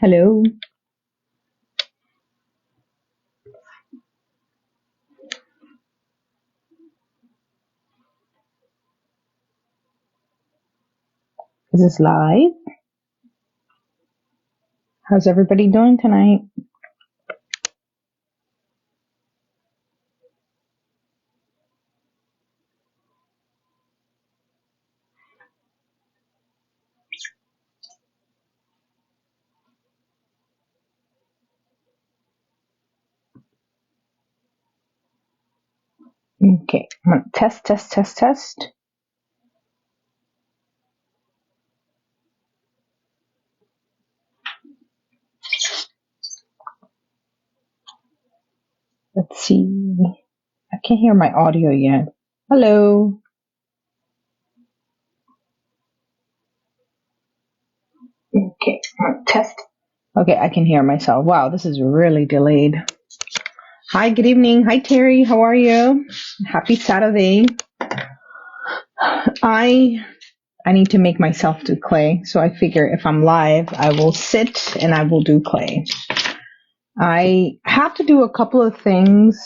Hello. Is this live? How's everybody doing tonight? Okay, I'm gonna test. Let's see. I can't hear my audio yet. Hello. Okay, I'm gonna test. Okay, I can hear myself. Wow, this is really delayed. Hi, good evening. Hi, Terry. How are you? Happy Saturday. I need to make myself do clay, so I figure if I'm live, I will sit and I will do clay. I have to do a couple of things.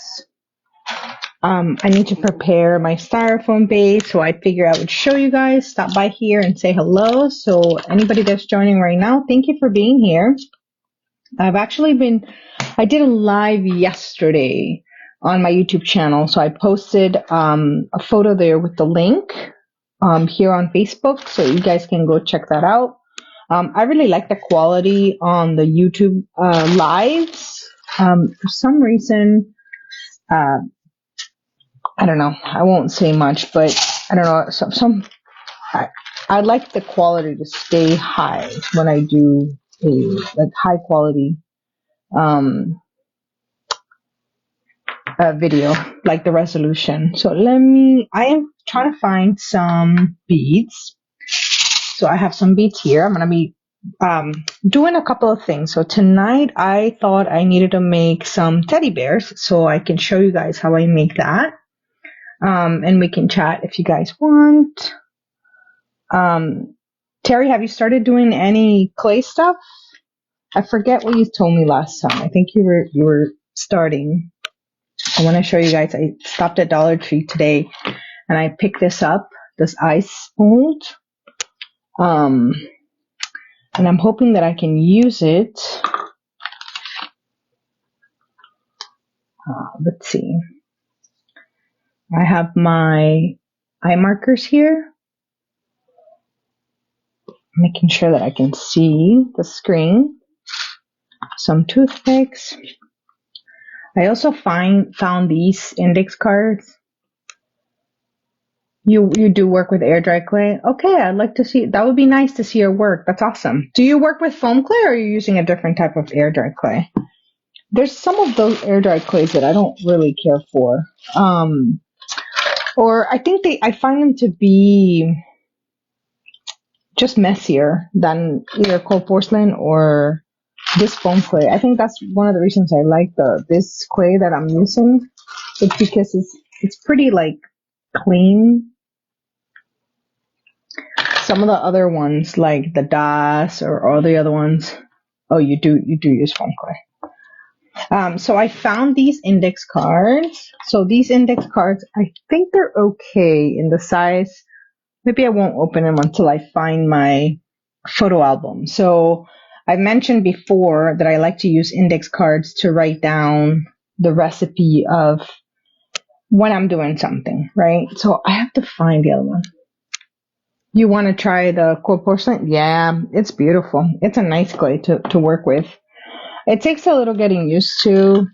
I need to prepare my styrofoam base, so I figure I would show you guys, stop by here and say hello. So anybody that's joining right now, thank you for being here. I did a live yesterday on my YouTube channel. So I posted a photo there with the link here on Facebook, so you guys can go check that out. I really like the quality on the YouTube lives. For some reason, I don't know. I won't say much, but I don't know. I like the quality to stay high when I do a high quality video, like the resolution. So I am trying to find some beads. So I have some beads here. I'm going to be doing a couple of things. So tonight I thought I needed to make some teddy bears, so I can show you guys how I make that. And we can chat if you guys want. Terry, have you started doing any clay stuff? I forget what you told me last time. I think you were starting. I want to show you guys. I stopped at Dollar Tree today and I picked this up, this ice mold. And I'm hoping that I can use it. Let's see. I have my eye markers here. Making sure that I can see the screen. Some toothpicks. I also found these index cards. You do work with air dry clay? Okay, I'd like to see. That would be nice to see your work. That's awesome. Do you work with foam clay, or are you using a different type of air dry clay? There's some of those air dry clays that I don't really care for. Or I think I find them to be just messier than either cold porcelain or this foam clay. I think that's one of the reasons I like this clay that I'm using. It's because it's pretty like clean. Some of the other ones, like the Das or all the other ones, oh, you do use foam clay. So I found these index cards. So these index cards, I think they're okay in the size. Maybe I won't open them until I find my photo album. So I mentioned before that I like to use index cards to write down the recipe of when I'm doing something, right? So I have to find the other one. You want to try the cold porcelain? Yeah, it's beautiful. It's a nice clay to work with. It takes a little getting used to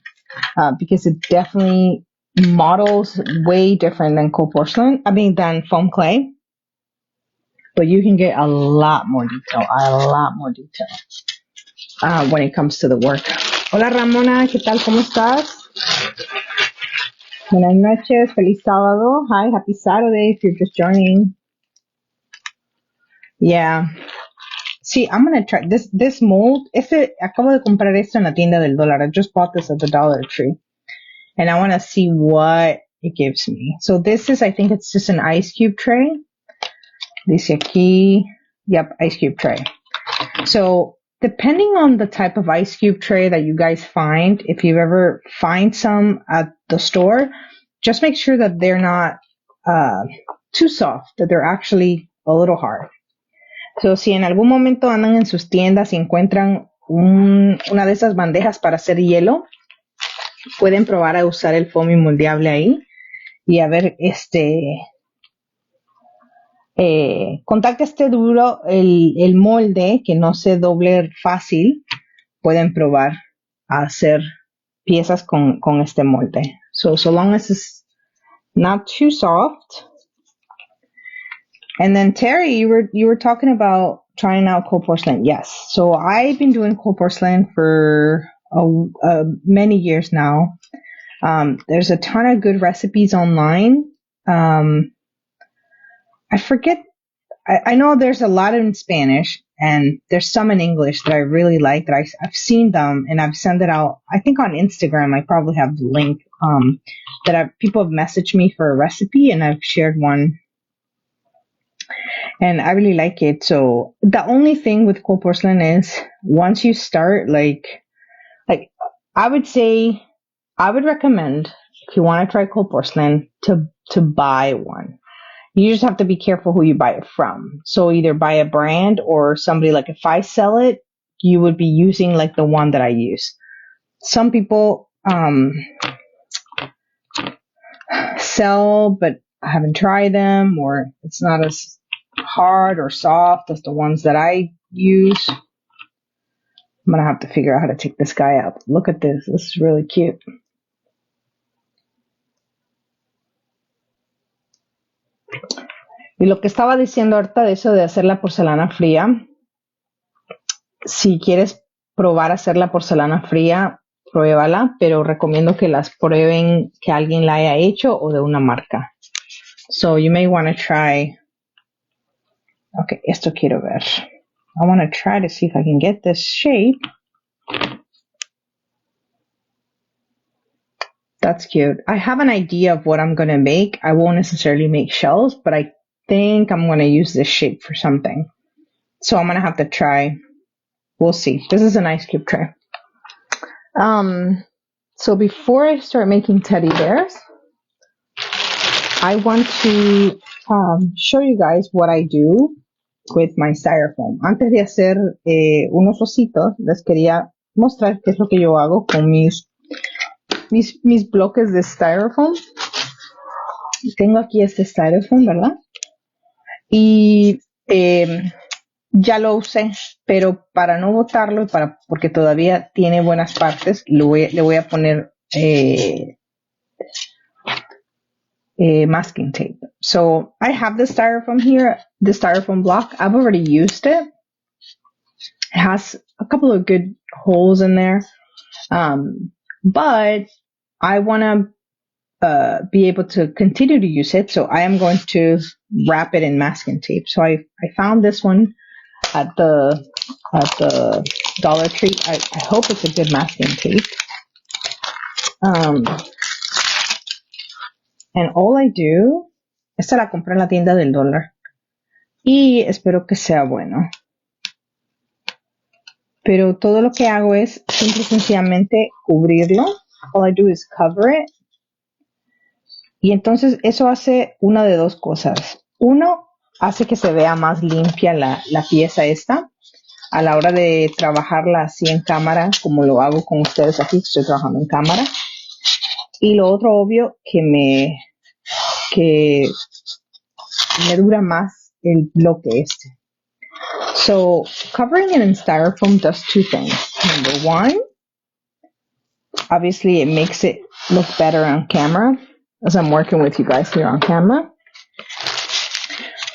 because it definitely models way different than cold porcelain. Than foam clay. But you can get a lot more detail when it comes to the work. Hola Ramona, ¿qué tal? ¿Cómo estás? Buenas noches, feliz sábado. Hi, happy Saturday if you're just joining. Yeah. See, I'm gonna try this mold. Acabo de comprar esto en la tienda del dólar. I just bought this at the Dollar Tree. And I want to see what it gives me. So this is, I think it's just an ice cube tray. Dice aquí, yep, ice cube tray. So depending on the type of ice cube tray that you guys find, if you ever find some at the store, just make sure that they're not too soft, that they're actually a little hard. So, si en algún momento andan en sus tiendas y encuentran una de esas bandejas para hacer hielo, pueden probar a usar el foamy moldeable ahí y a ver, con tal que esté duro el molde, que no se doble fácil, pueden probar a hacer piezas con este molde. So long as it's not too soft. And then Terry, you were talking about trying out cold porcelain. Yes. So I've been doing cold porcelain for many years now. There's a ton of good recipes online. I forget. I know there's a lot in Spanish and there's some in English that I really like that I've seen them and I've sent it out. I think on Instagram, I probably have the link, that people have messaged me for a recipe and I've shared one and I really like it. So the only thing with cold porcelain is once you start, like I would recommend if you want to try cold porcelain to buy one. You just have to be careful who you buy it from. So either buy a brand or somebody, like if I sell it, you would be using like the one that I use. Some people sell, but I haven't tried them, or it's not as hard or soft as the ones that I use. I'm going to have to figure out how to take this guy out. Look at this. This is really cute. Y lo que estaba diciendo ahorita de eso de hacer la porcelana fría, si quieres probar hacer la porcelana fría, pruébala, pero recomiendo que las prueben que alguien la haya hecho o de una marca. So you may want to try. Okay, esto quiero ver. I want to try to see if I can get this shape. That's cute. I have an idea of what I'm going to make. I won't necessarily make shells, but I think I'm going to use this shape for something. So I'm going to have to try. We'll see. This is an ice cube tray. So before I start making teddy bears, I want to show you guys what I do with my styrofoam. Antes de hacer unos ositos, les quería mostrar qué es lo que yo hago con mis bloques de styrofoam. Tengo aquí este styrofoam, ¿verdad? Y ya lo usé, pero para no botarlo, porque todavía tiene buenas partes, le voy a poner masking tape. So I have the styrofoam here, the styrofoam block. I've already used it. It has a couple of good holes in there, but I want to be able to continue to use it, so I am going to wrap it in masking tape. So I found this one at the Dollar Tree. I hope it's a good masking tape. And all I do, esta la compré en la tienda del dólar y espero que sea bueno. Pero todo lo que hago es simple y sencillamente cubrirlo. All I do is cover it. Y entonces eso hace una de dos cosas. Uno, hace que se vea más limpia la pieza esta a la hora de trabajarla así en cámara, como lo hago con ustedes aquí, que estoy trabajando en cámara. Y lo otro, obvio, que me dura más el bloque este. So, covering it in styrofoam does two things. Number one, obviously it makes it look better on camera, as I'm working with you guys here on camera.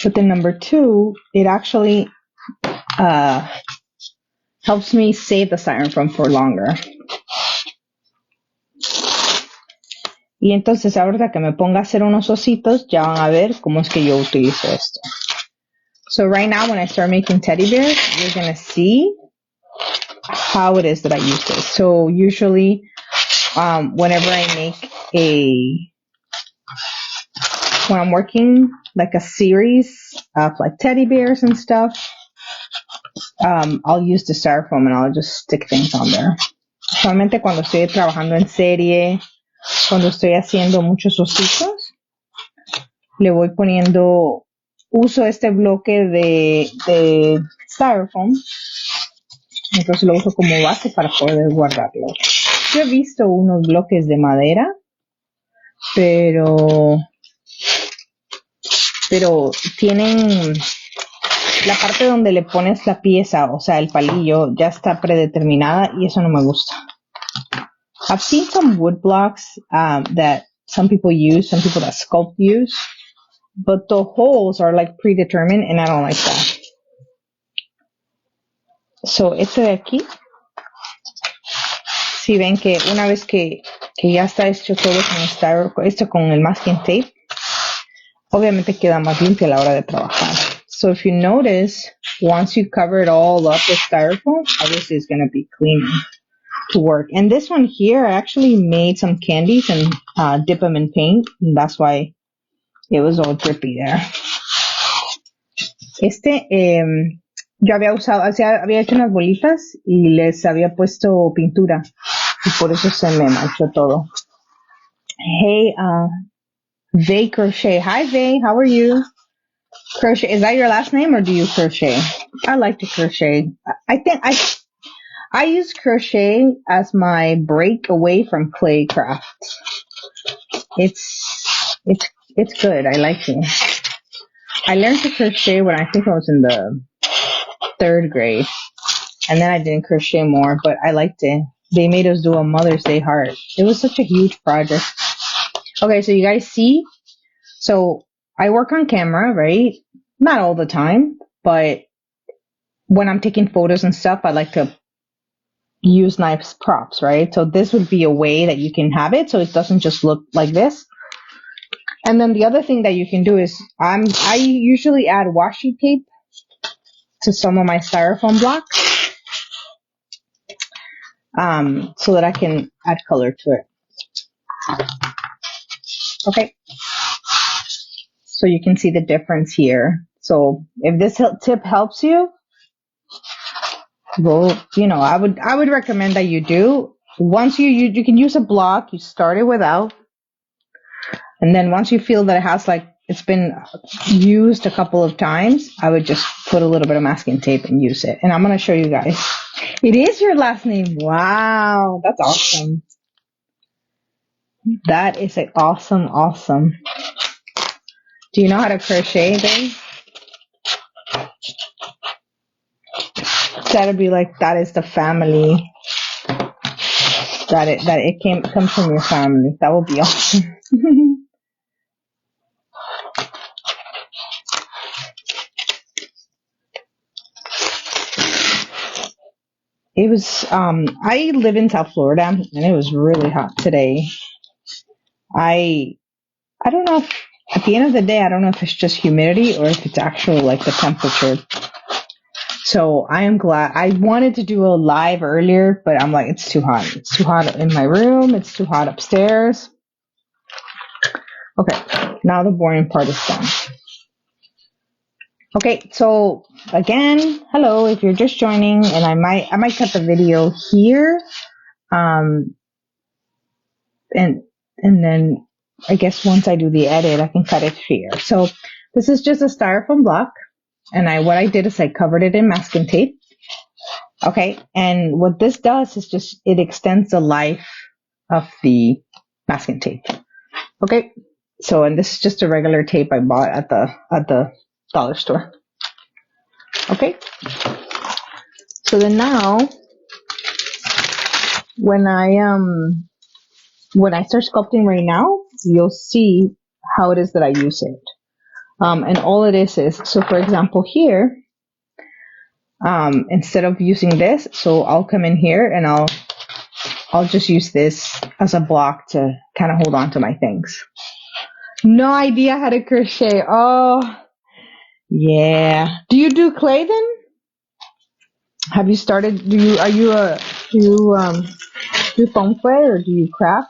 But then number two, it actually helps me save the styrofoam for longer. Y entonces ahorita que me ponga a hacer unos ositos, ya van a ver cómo es que yo utilizo esto. So right now, when I start making teddy bears, you're going to see how it is that I use this. So usually, whenever I make when I'm working like a series of like teddy bears and stuff, I'll use the styrofoam and I'll just stick things on there. Solamente cuando estoy trabajando en serie, cuando estoy haciendo muchos ositos, le voy poniendo, uso este bloque de styrofoam, entonces lo uso como base para poder guardarlo. Yo he visto unos bloques de madera, pero tienen la parte donde le pones la pieza, o sea, el palillo, ya está predeterminada y eso no me gusta. I've seen some wood blocks that some people that sculpt use, but the holes are like predetermined and I don't like that. So, este de aquí, si ven que una vez que ya está hecho todo con el masking tape, obviamente queda más limpio a la hora de trabajar. So if you notice, once you cover it all up with styrofoam, obviously it's going to be clean to work. And this one here, I actually made some candies and dip them in paint, and that's why it was all drippy there. Yo había hecho unas bolitas y les había puesto pintura y por eso se me manchó todo. Hey, Vay Crochet. Hi, Vay. How are you? Crochet. Is that your last name or do you crochet? I like to crochet. I think I use crochet as my break away from clay crafts. It's good. I like it. I learned to crochet when I think I was in the 3rd grade. And then I didn't crochet more, but I liked it. They made us do a Mother's Day heart. It was such a huge project. Okay, so you guys see? So I work on camera, right? Not all the time, but when I'm taking photos and stuff, I like to use nice props, right? So this would be a way that you can have it so it doesn't just look like this. And then the other thing that you can do is I usually add washi tape to some of my styrofoam blocks so that I can add color to it. Okay. So you can see the difference here. So if this tip helps you, well, I would recommend that you do. Once you can use a block, you start it without. And then once you feel that it has it's been used a couple of times, I would just put a little bit of masking tape and use it. And I'm going to show you guys. It is your last name. Wow. That's awesome. That is awesome. Do you know how to crochet, babe? That'd be that is the family. It comes from your family. That would be awesome. It was, I live in South Florida and it was really hot today. I don't know if, at the end of the day, I don't know if it's just humidity or if it's actually the temperature. So I am glad. I wanted to do a live earlier, but I'm it's too hot. It's too hot in my room. It's too hot upstairs. Okay, now the boring part is done. Okay, so again, hello, if you're just joining, and I might cut the video here, and then I guess once I do the edit, I can cut it here. So this is just a styrofoam block, and what I did is I covered it in masking tape. Okay, and what this does is it extends the life of the masking tape. Okay, so and this is just a regular tape I bought at the dollar store. Okay, so then now when I start sculpting right now, you'll see how it is that I use it. And all it is so for example here, instead of using this, so I'll come in here and I'll just use this as a block to kind of hold on to my things. No idea how to crochet. Oh, yeah. Do you do clay then? Have you started? Do you foam clay or do you craft?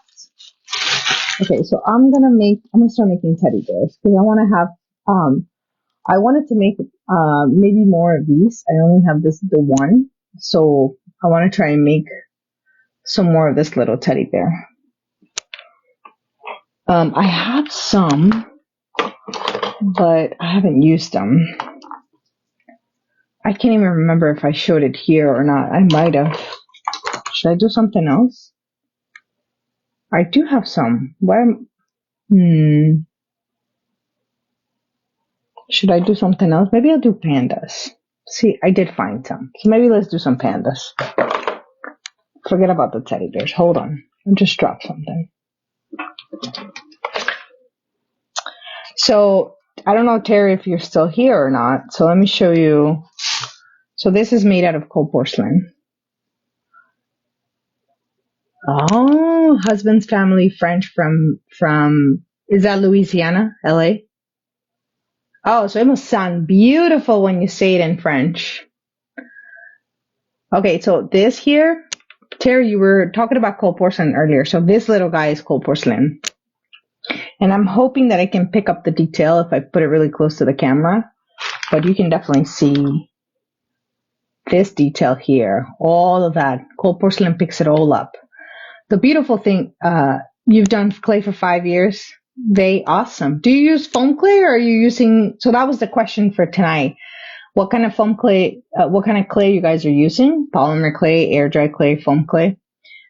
Okay, so I'm gonna start making teddy bears because I want to have I wanted to make maybe more of these. I only have the one, so I want to try and make some more of this little teddy bear. I have some, but I haven't used them. I can't even remember if I showed it here or not. I might have. Should I do something else? I do have some. Should I do something else? Maybe I'll do pandas. See, I did find some. So maybe let's do some pandas. Forget about the teddy bears. Hold on. I just dropped something. So, I don't know, Terry, if you're still here or not. So let me show you. So this is made out of cold porcelain. Oh, husband's family, French from is that Louisiana, LA? Oh, so it must sound beautiful when you say it in French. Okay, so this here, Terry, you were talking about cold porcelain earlier. So this little guy is cold porcelain. And I'm hoping that I can pick up the detail if I put it really close to the camera. But you can definitely see this detail here. All of that. Cold porcelain picks it all up. The beautiful thing, you've done clay for 5 years. Awesome. Do you use foam clay or are you using, so that was the question for tonight. What kind of foam clay, what kind of clay you guys are using? Polymer clay, air dry clay, foam clay.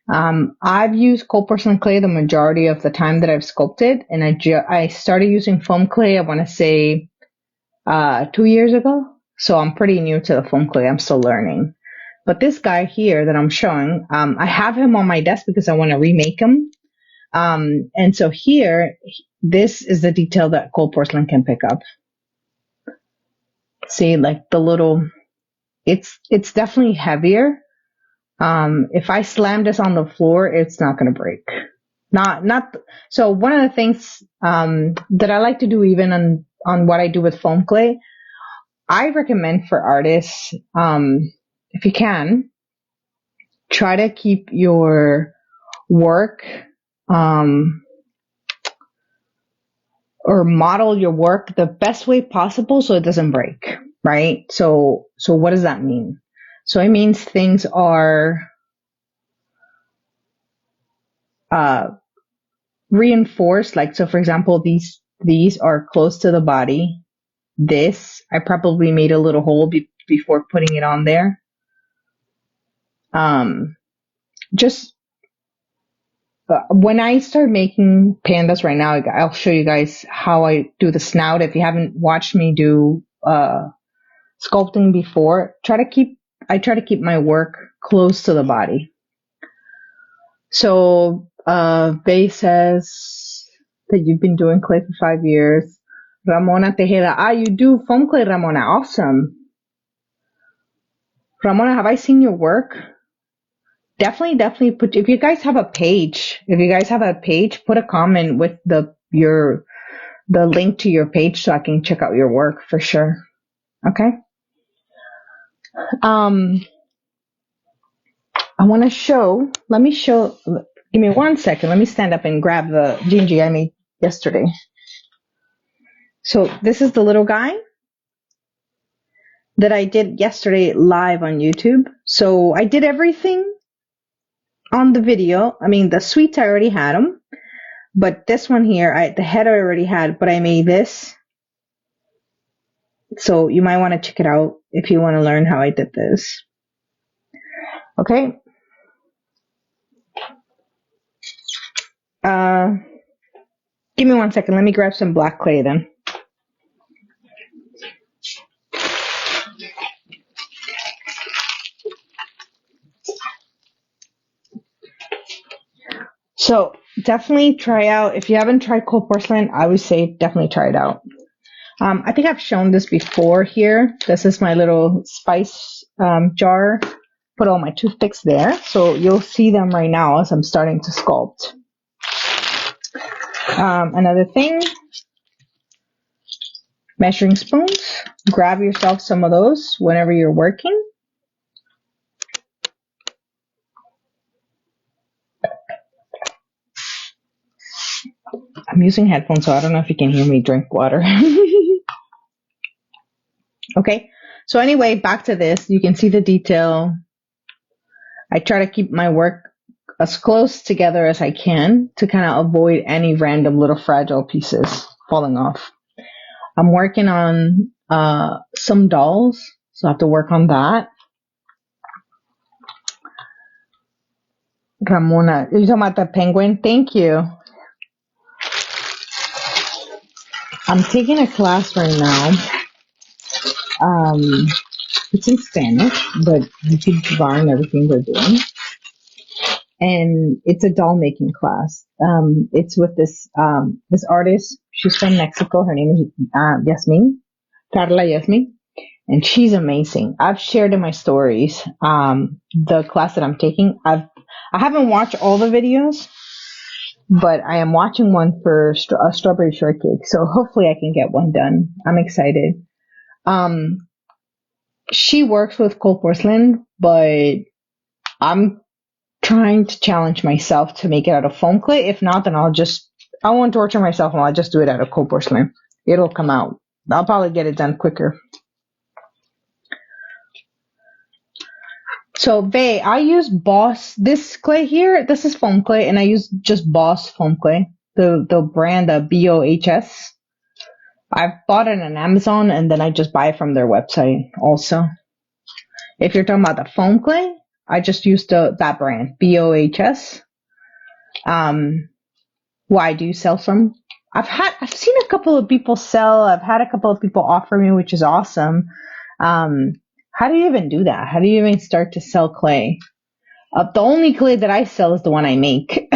I've used cold porcelain clay the majority of the time that I've sculpted, and I started using foam clay, I want to say, 2 years ago. So I'm pretty new to the foam clay. I'm still learning. But this guy here that I'm showing, I have him on my desk because I want to remake him. And so here, this is the detail that cold porcelain can pick up. See, like the little, it's definitely heavier. If I slam this on the floor, it's not going to break. So one of the things, that I like to do even on what I do with foam clay, I recommend for artists, if you can, try to keep your work, or model your work the best way possible so it doesn't break, right? So what does that mean? So it means things are reinforced. Like, so for example, these are close to the body. This, I probably made a little hole before putting it on there. When I start making pandas right now, I'll show you guys how I do the snout. If you haven't watched me do sculpting before, I try to keep my work close to the body. So Bay says that you've been doing clay for 5 years. Ramona Tejeda, you do foam clay, Ramona. Awesome. Ramona, have I seen your work? Definitely put, if you guys have a page, put a comment with the link to your page so I can check out your work for sure. Okay. I want to give me 1 second. Let me stand up and grab the Gingy I made yesterday. So this is the little guy that I did yesterday live on YouTube. So I did everything on the video. I mean, the sweets, I already had them. But this one here, the head I already had, but I made this. So you might want to check it out if you want to learn how I did this. Okay. Give me 1 second. Let me grab some black clay then. So definitely try out, if you haven't tried cold porcelain, I would say definitely try it out. I think I've shown this before here. This is my little spice jar. Put all my toothpicks there. So you'll see them right now as I'm starting to sculpt. Another thing, measuring spoons. Grab yourself some of those whenever you're working. I'm using headphones, so I don't know if you can hear me drink water. Okay. So anyway, back to this. You can see the detail. I try to keep my work as close together as I can to kind of avoid any random little fragile pieces falling off. I'm working on some dolls, so I have to work on that. Ramona, you're talking about the penguin? Thank you. I'm taking a class right now. It's in Spanish, but you can learn everything we're doing. And it's a doll making class. It's with this artist. She's from Mexico. Her name is Yasmin, Carla Yasmin, and she's amazing. I've shared in my stories the class that I'm taking. I haven't watched all the videos, but I am watching one for a strawberry shortcake. So hopefully I can get one done. I'm excited. She works with cold porcelain, but I'm trying to challenge myself to make it out of foam clay. If not, then I won't torture myself and I'll just do it out of cold porcelain. It'll come out. I'll probably get it done quicker. So, Vey, I use Boss. This clay here, this is foam clay, and I use just Boss foam clay. The brand, BOHS. I've bought it on Amazon, and then I just buy it from their website also. If you're talking about the foam clay, I just use that brand, BOHS. I do sell some. I've seen a couple of people sell. I've had a couple of people offer me, which is awesome. How do you even do that? How do you even start to sell clay? The only clay that I sell is the one I make.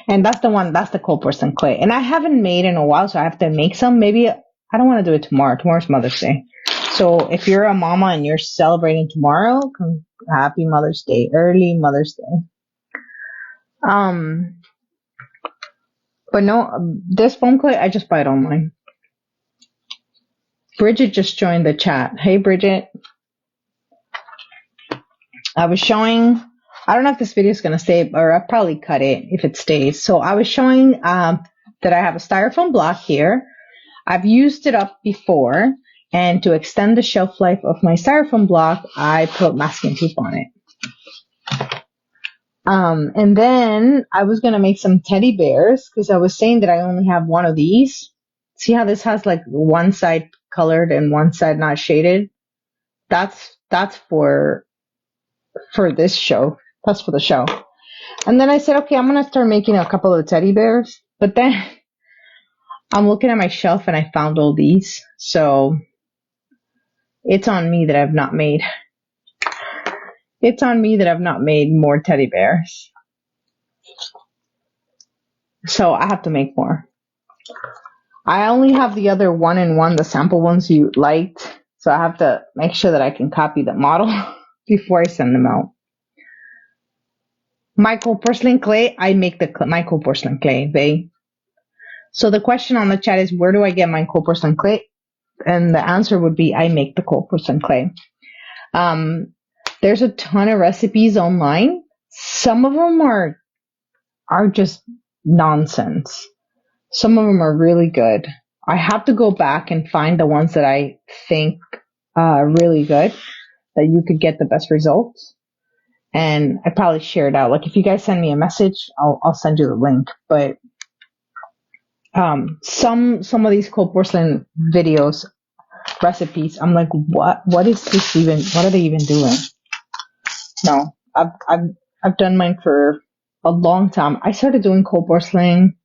And that's the cold porcelain clay. And I haven't made in a while, so I have to make some. Maybe I don't want to do it tomorrow. Tomorrow's Mother's Day. So if you're a mama and you're celebrating tomorrow, happy Mother's Day, early Mother's Day. But no, this foam clay, I just buy it online. Bridget just joined the chat. Hey, Bridget. I was showing, I don't know if this video is going to stay, or I'll probably cut it if it stays. So I was showing that I have a styrofoam block here. I've used it up before, and to extend the shelf life of my styrofoam block, I put masking tape on it. And then I was going to make some teddy bears because I was saying that I only have one of these. See how this has like one side colored and one side not shaded? That's for this show. That's for the show. And then I said, okay, I'm going to start making a couple of teddy bears. But then I'm looking at my shelf and I found all these. So it's on me that I've not made. It's on me that I've not made more teddy bears. So I have to make more. I only have the other 1-in-1, the sample ones you liked. So I have to make sure that I can copy the model before I send them out. My cold porcelain clay, I make my cold porcelain clay, Vey. So the question on the chat is, where do I get my cold porcelain clay? And the answer would be, I make the cold porcelain clay. There's a ton of recipes online. Some of them are just nonsense. Some of them are really good. I have to go back and find the ones that I think are really good, that you could get the best results. And I probably share it out. Like if you guys send me a message, I'll send you the link. But some of these cold porcelain videos, recipes, I'm like, what is this even? What are they even doing? No, I've done mine for a long time. I started doing cold porcelain.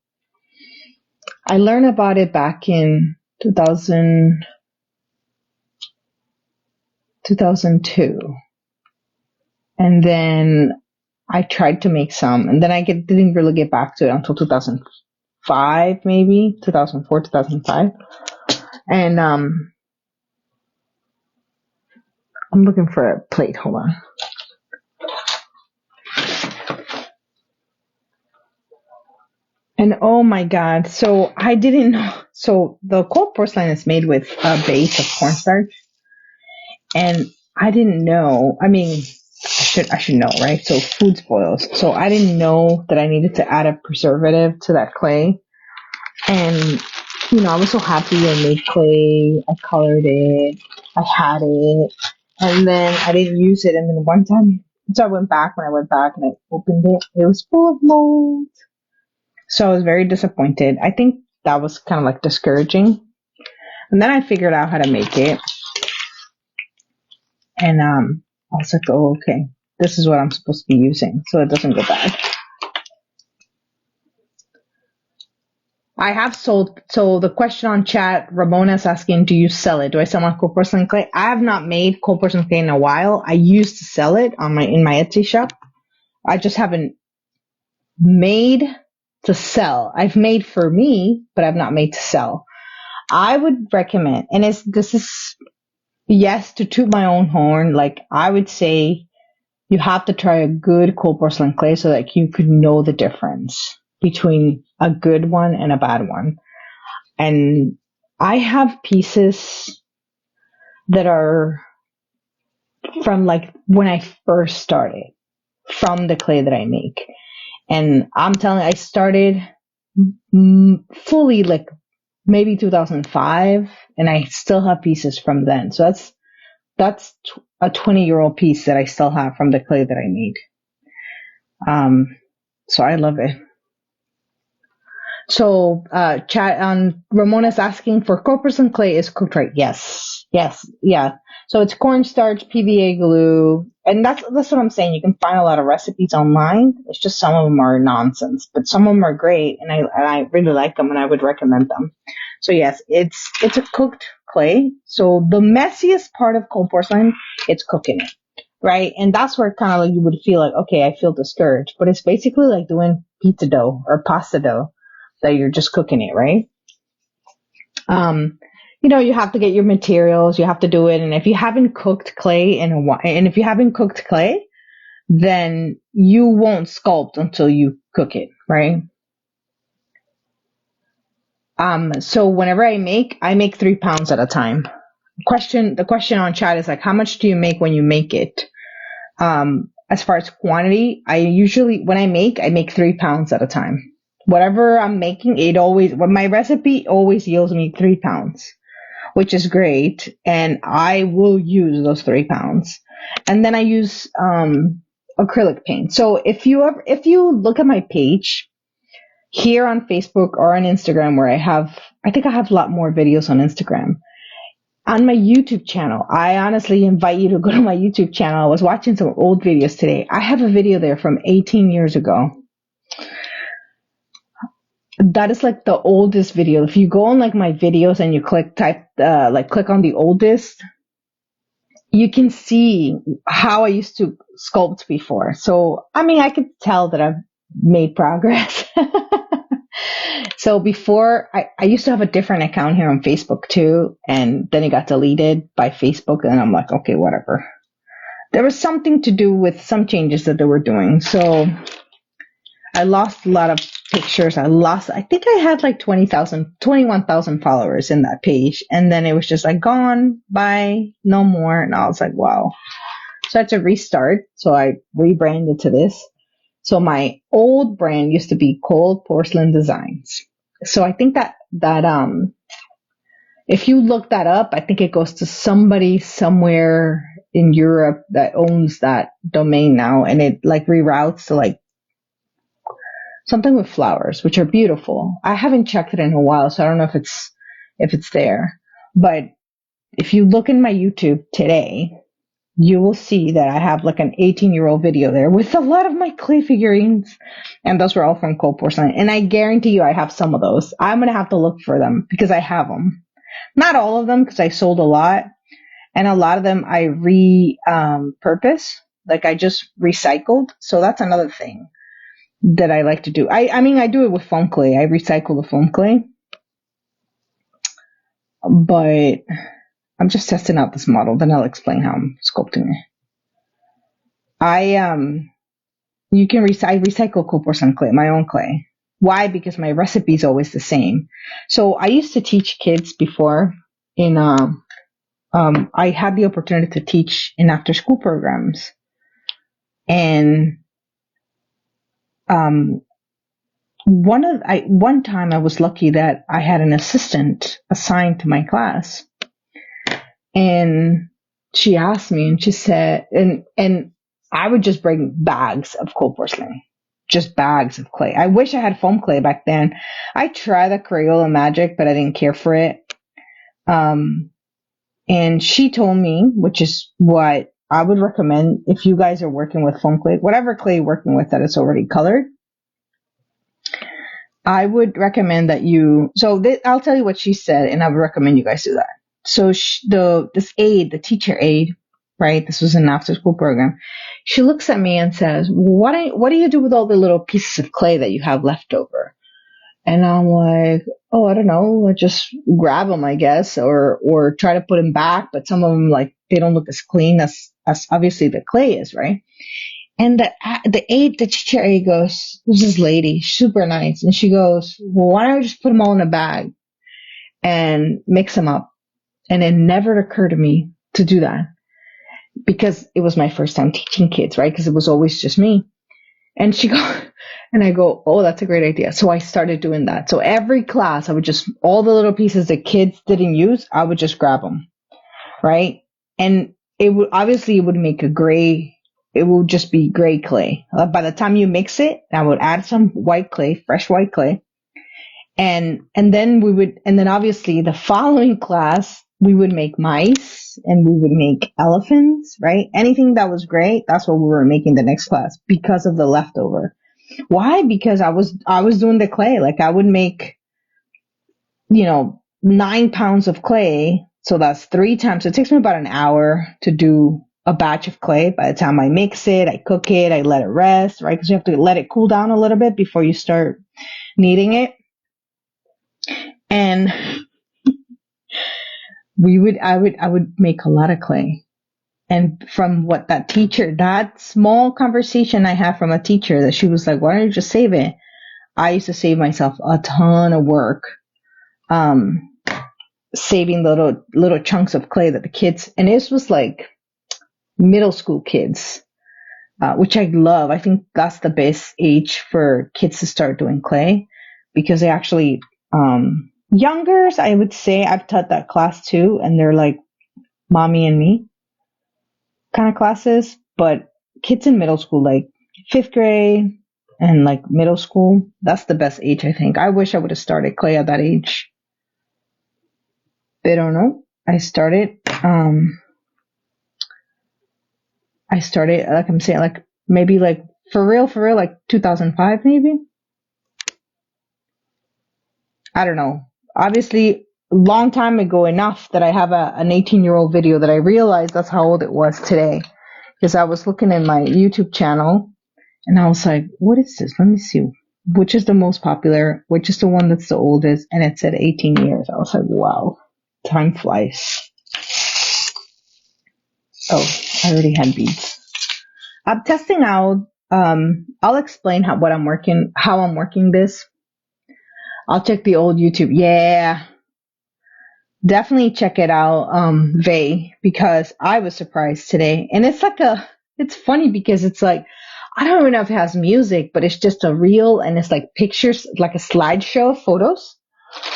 I learned about it back in 2002. And then I tried to make some, and then I didn't really get back to it until 2005, maybe 2004, 2005. And I'm looking for a plate. Hold on. And oh my God, so I didn't know. So the cold porcelain is made with a base of cornstarch, and I didn't know. I mean, I should know, right? So food spoils. So I didn't know that I needed to add a preservative to that clay. And I was so happy. I made clay, I colored it, I had it, and then I didn't use it. And then one time, so when I went back and I opened it, it was full of mold. So I was very disappointed. I think that was kind of like discouraging. And then I figured out how to make it. And I was like, oh, okay, this is what I'm supposed to be using so it doesn't go bad. I have sold. So the question on chat, Ramona is asking, do you sell it? Do I sell my cold porcelain clay? I have not made cold porcelain clay in a while. I used to sell it in my Etsy shop. I just haven't made to sell. I've made for me, but I've not made to sell. I would recommend, and this is yes, to toot my own horn. Like I would say, you have to try a good cold porcelain clay so that you could know the difference between a good one and a bad one. And I have pieces that are from like when I first started, from the clay that I make. And I'm telling you, I started fully like maybe 2005, and I still have pieces from then. So that's a 20-year-old piece that I still have from the clay that I made. So I love it. So, chat on Ramona's asking for cold porcelain clay is cooked right. Yes. Yeah. So it's cornstarch, PVA glue, and that's what I'm saying. You can find a lot of recipes online. It's just some of them are nonsense, but some of them are great, and I really like them, and I would recommend them. So yes, it's a cooked clay. So the messiest part of cold porcelain, it's cooking it, right? And that's where kind of like you would feel like, okay, I feel discouraged, but it's basically like doing pizza dough or pasta dough, that you're just cooking it, right? You have to get your materials, you have to do it, and if you haven't cooked clay then you won't sculpt until you cook it, right? So whenever I make 3 pounds at a time. The question on chat is like, how much do you make when you make it? As far as quantity, when I make 3 pounds at a time. Whatever I'm making, my recipe always yields me 3 pounds, which is great. And I will use those 3 pounds. And then I use, acrylic paint. So if you look at my page here on Facebook or on Instagram, where I think I have a lot more videos on Instagram. On my YouTube channel, I honestly invite you to go to my YouTube channel. I was watching some old videos today. I have a video there from 18 years ago. That is like the oldest video. If you go on like my videos and you click on the oldest, you can see how I used to sculpt before. So, I could tell that I've made progress. So before, I used to have a different account here on Facebook too, and then it got deleted by Facebook, and I'm like, okay, whatever. There was something to do with some changes that they were doing. So I lost a lot of pictures. I think I had like 21,000 followers in that page. And then it was just like gone, bye, no more. And I was like, wow. So I had to restart. So I rebranded to this. So my old brand used to be Cold Porcelain Designs. So I think that if you look that up, I think it goes to somebody somewhere in Europe that owns that domain now. And it like reroutes to like something with flowers, which are beautiful. I haven't checked it in a while, so I don't know if it's there. But if you look in my YouTube today, you will see that I have like an 18-year-old video there with a lot of my clay figurines, and those were all from cold porcelain. And I guarantee you I have some of those. I'm gonna have to look for them because I have them. Not all of them, because I sold a lot, and a lot of them I repurpose. Like I just recycled. So that's another thing that I like to do. I do it with foam clay. I recycle the foam clay. But I'm just testing out this model, then I'll explain how I'm sculpting it. I recycle cold porcelain clay, my own clay. Why? Because my recipe is always the same. So I used to teach kids before I had the opportunity to teach in after school programs. And one time I was lucky that I had an assistant assigned to my class, and she asked me, and she said, and I would just bring bags of cold porcelain, just bags of clay. I wish I had foam clay back then. I tried the Crayola Magic, but I didn't care for it. And she told me, which is what I would recommend if you guys are working with foam clay, whatever clay you're working with that is already colored, I would recommend that I'll tell you what she said, and I would recommend you guys do that. So the teacher aide, right? This was an after school program. She looks at me and says, what do you do with all the little pieces of clay that you have left over? And I'm like, oh, I don't know. I just grab them, I guess, or try to put them back. But some of them, like, they don't look as clean as obviously the clay is, right? And the teacher aide goes, "Who's this lady? Super nice." And she goes, "Well, why don't I just put them all in a bag and mix them up?" And it never occurred to me to do that because it was my first time teaching kids, right? Because it was always just me. And and I go, "Oh, that's a great idea." So I started doing that. So every class, I would just, all the little pieces that kids didn't use, I would just grab them, right? And it would make it will just be gray clay. By the time you mix it, I would add some white clay, fresh white clay. And then obviously the following class, we would make mice and we would make elephants, right? Anything that was gray, that's what we were making the next class because of the leftover. Why? Because I was doing the clay. Like I would make, 9 pounds of clay. So that's 3 times. So it takes me about an hour to do a batch of clay. By the time I mix it, I cook it, I let it rest, right? Because you have to let it cool down a little bit before you start kneading it. And I would make a lot of clay. And from that small conversation I had from a teacher that she was like, "Why don't you just save it?" I used to save myself a ton of work, saving little chunks of clay that the kids, and this was like middle school kids, which I love. I think that's the best age for kids to start doing clay because they actually, youngers, I would say I've taught that class too, and they're like mommy and me kind of classes, but kids in middle school, like 5th grade and like middle school, that's the best age, I think. I wish I would have started clay at that age. But I don't know. I started, like I'm saying, like maybe like for real, like 2005 maybe. I don't know. Obviously, a long time ago enough that I have an 18-year-old video that I realized that's how old it was today. Because I was looking at my YouTube channel and I was like, what is this? Let me see. Which is the most popular? Which is the one that's the oldest? And it said 18 years. I was like, wow, time flies. Oh, I already had beads. I'm testing out. I'll explain how I'm working this. I'll check the old YouTube. Yeah. Definitely check it out, Vay, because I was surprised today. And it's funny because it's like, I don't even know if it has music, but it's just a reel and it's like pictures, like a slideshow of photos.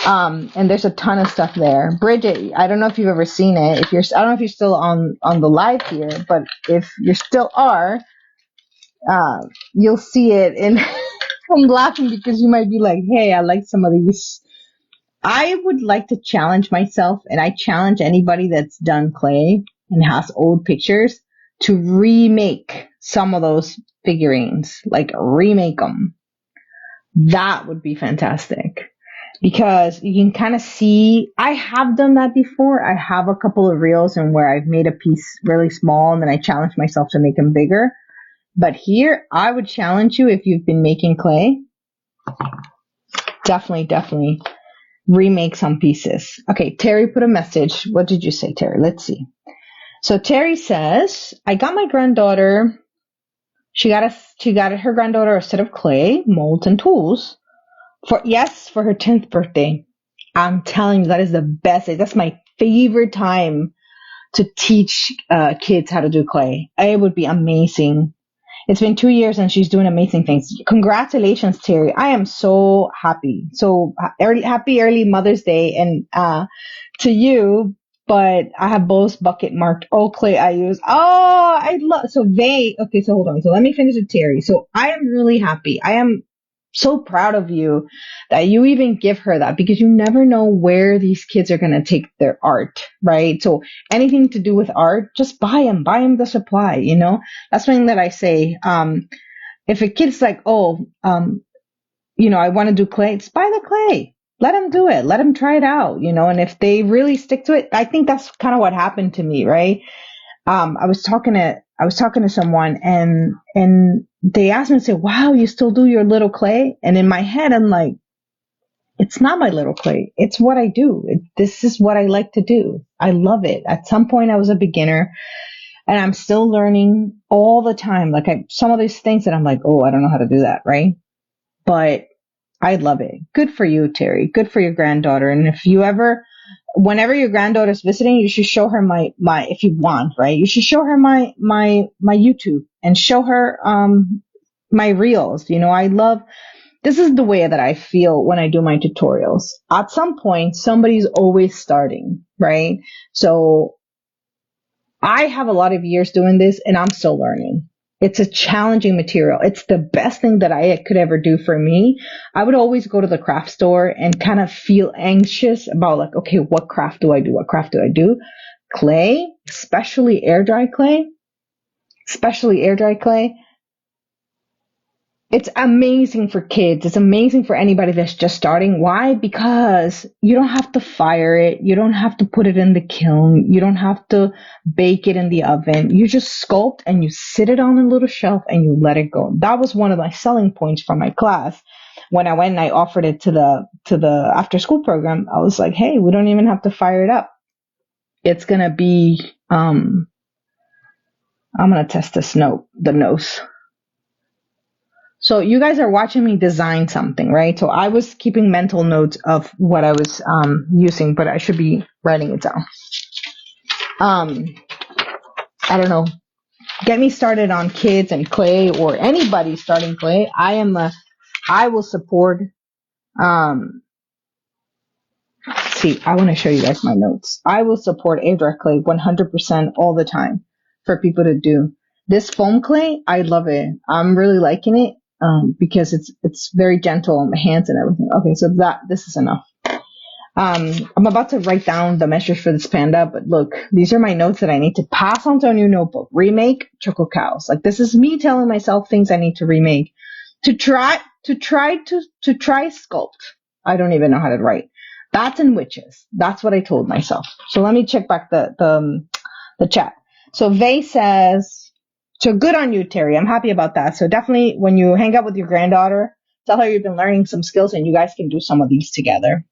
And there's a ton of stuff there. Bridget, I don't know if you've ever seen it. I don't know if you're still on the live here, but if you still are, you'll see it. And I'm laughing because you might be like, hey, I like some of these. I would like to challenge myself, and I challenge anybody that's done clay and has old pictures to remake some of those figurines, like remake them. That would be fantastic because you can kind of see, I have done that before. I have a couple of reels and where I've made a piece really small and then I challenge myself to make them bigger. But here, I would challenge you if you've been making clay. Definitely remake some pieces. Okay, Terry put a message. What did you say, Terry? Let's see. So Terry says, I got my granddaughter, she got her granddaughter a set of clay, molds, and tools for her 10th birthday. I'm telling you, that is the best. That's my favorite time to teach kids how to do clay. It would be amazing. It's been 2 years and she's doing amazing things. Congratulations, Terry. I am so happy. So happy early Mother's Day and to you. But I have both bucket marked old clay I use. Oh, I love so they okay, so hold on. So let me finish with Terry. So I am really happy. I am so proud of you that you even give her that because you never know where these kids are going to take their art, right? So anything to do with art, just buy them the supply, you know? That's something that I say. If a kid's like, I want to do clay, just buy the clay. Let them do it. Let them try it out, you know? And if they really stick to it, I think that's kind of what happened to me, right? I was talking to someone and they asked me to say, wow, you still do your little clay? And in my head, I'm like, it's not my little clay. It's what I do. This is what I like to do. I love it. At some point I was a beginner and I'm still learning all the time. Like some of these things that I'm like, oh, I don't know how to do that. Right. But I love it. Good for you, Terry. Good for your granddaughter. And whenever your granddaughter's visiting, you should show her my, if you want, right? You should show her my YouTube and show her, my reels. You know, this is the way that I feel when I do my tutorials. At some point, somebody's always starting, right? So I have a lot of years doing this and I'm still learning. It's a challenging material. It's the best thing that I could ever do for me. I would always go to the craft store and kind of feel anxious about like, okay, what craft do I do? What craft do I do? Clay, especially air dry clay. It's amazing for kids. It's amazing for anybody that's just starting. Why? Because you don't have to fire it. You don't have to put it in the kiln. You don't have to bake it in the oven. You just sculpt and you sit it on a little shelf and you let it go. That was one of my selling points from my class. When I went and I offered it to the after school program, I was like, hey, we don't even have to fire it up. It's going to be, I'm going to test the nose. So you guys are watching me design something, right? So I was keeping mental notes of what I was using, but I should be writing it down. I don't know. Get me started on kids and clay or anybody starting clay. I will support. See, I want to show you guys my notes. I will support air dry clay 100% all the time for people to do. This foam clay, I love it. I'm really liking it. Because it's very gentle on my hands and everything. Okay, so this is enough. I'm about to write down the measures for this panda, but look, these are my notes that I need to pass on to a new notebook. Remake Choco Cows. Like this is me telling myself things I need to remake. To try sculpt. I don't even know how to write. Bats and witches. That's what I told myself. So let me check back the chat. So Vay says, so good on you, Terry. I'm happy about that. So definitely when you hang out with your granddaughter, tell her you've been learning some skills and you guys can do some of these together.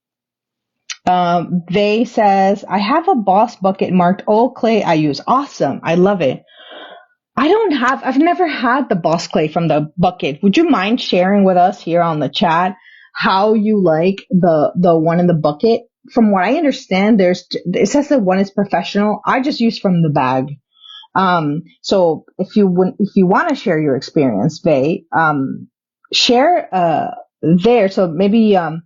Vay says, I have a boss bucket marked old clay I use. Awesome. I love it. I've never had the boss clay from the bucket. Would you mind sharing with us here on the chat how you like the one in the bucket? From what I understand, it says that one is professional. I just use from the bag. So if you want to share your experience, Vay, share, there. So maybe, have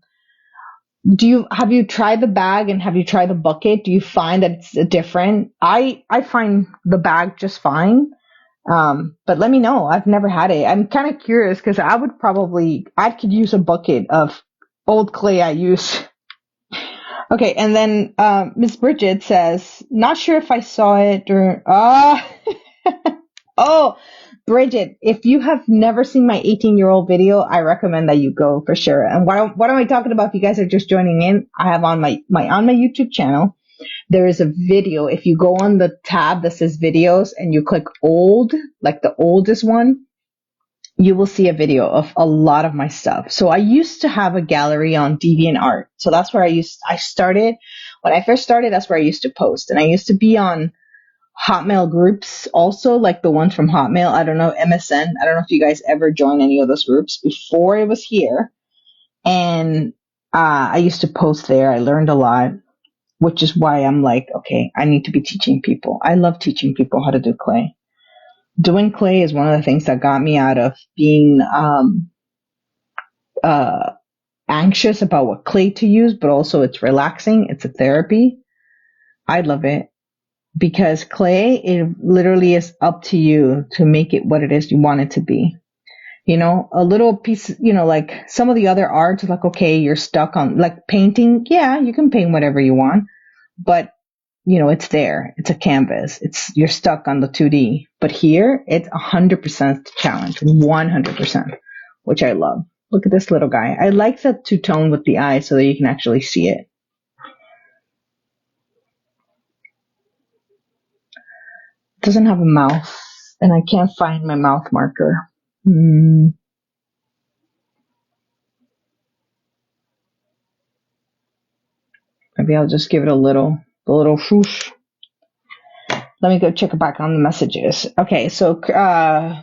you tried the bag and have you tried the bucket? Do you find that it's different? I find the bag just fine. But let me know. I've never had it. I'm kind of curious because I could use a bucket of old clay I use. Okay, and then Miss Bridget says, not sure if I saw it during. Oh, Bridget, if you have never seen my 18-year-old video, I recommend that you go for sure. And what am I talking about? If you guys are just joining in, I have on my YouTube channel, there is a video. If you go on the tab that says videos and you click old, like the oldest one, you will see a video of a lot of my stuff. So I used to have a gallery on DeviantArt. So that's where I started. When I first started, that's where I used to post. And I used to be on Hotmail groups also, like the ones from Hotmail. I don't know, MSN. I don't know if you guys ever joined any of those groups before it was here. And I used to post there. I learned a lot, which is why I'm like, okay, I need to be teaching people. I love teaching people how to do clay. Doing clay is one of the things that got me out of being anxious about what clay to use, but also it's relaxing. It's a therapy. I love it because clay, it literally is up to you to make it what it is you want it to be. You know, a little piece, you know, like some of the other arts, like, okay, you're stuck on, like painting. Yeah, you can paint whatever you want, but you know, it's there. It's a canvas. You're stuck on the 2D. But here, it's 100% challenge, 100%, which I love. Look at this little guy. I like the two-tone with the eye so that you can actually see it. It doesn't have a mouth, and I can't find my mouth marker. Maybe I'll just give it a little whoosh. Let me go check back on the messages. Okay, so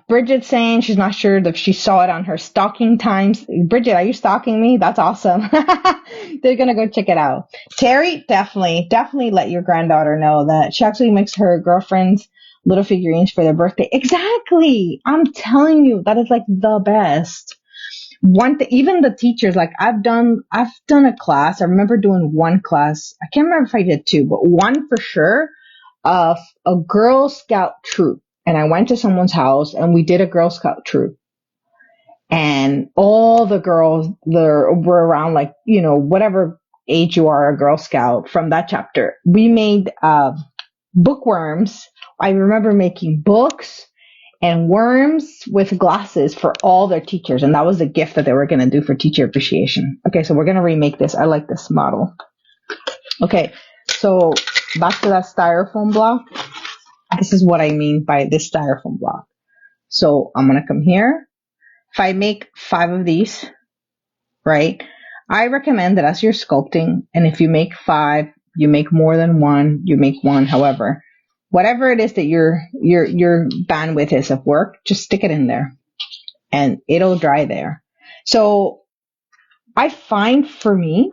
Bridget's saying she's not sure if she saw it on her stalking times. Bridget, are you stalking me? That's awesome. They're going to go check it out. Terry, definitely let your granddaughter know that she actually makes her girlfriends little figurines for their birthday. Exactly. I'm telling you, that is like the best. Even the teachers, like I've done a class. I remember doing one class. I can't remember if I did two, but one for sure, of a Girl Scout troop. And I went to someone's house and we did a Girl Scout troop. And all the girls there were around, like, you know, whatever age you are a Girl Scout from that chapter. We made bookworms. I remember making books and worms with glasses for all their teachers. And that was the gift that they were going to do for teacher appreciation. Okay, so we're going to remake this. I like this model. Okay, so back to that styrofoam block. This is what I mean by this styrofoam block. So I'm going to come here. If I make 5 of these, right, I recommend that as you're sculpting, and if you make 5, you make more than 1, you make 1, however, whatever it is that your bandwidth is of work, just stick it in there and it'll dry there. So I find for me,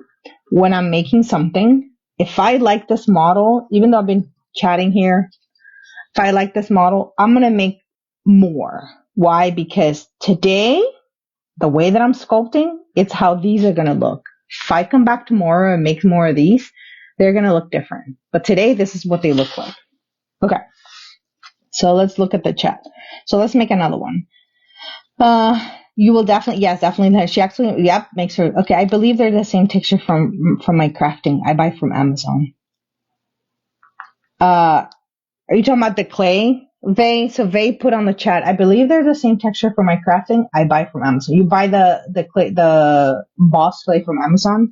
when I'm making something, if I like this model, even though I've been chatting here, if I like this model, I'm going to make more. Why? Because today, the way that I'm sculpting, it's how these are going to look. If I come back tomorrow and make more of these, they're going to look different. But today, this is what they look like. Okay. So let's look at the chat. So let's make another one. You will definitely, yes, definitely. She actually, yep, makes her, okay. I believe they're the same texture from my crafting. I buy from Amazon. Are you talking about the clay? So Vay put on the chat, I believe they're the same texture for my crafting. I buy from Amazon. You buy the clay, the boss clay from Amazon?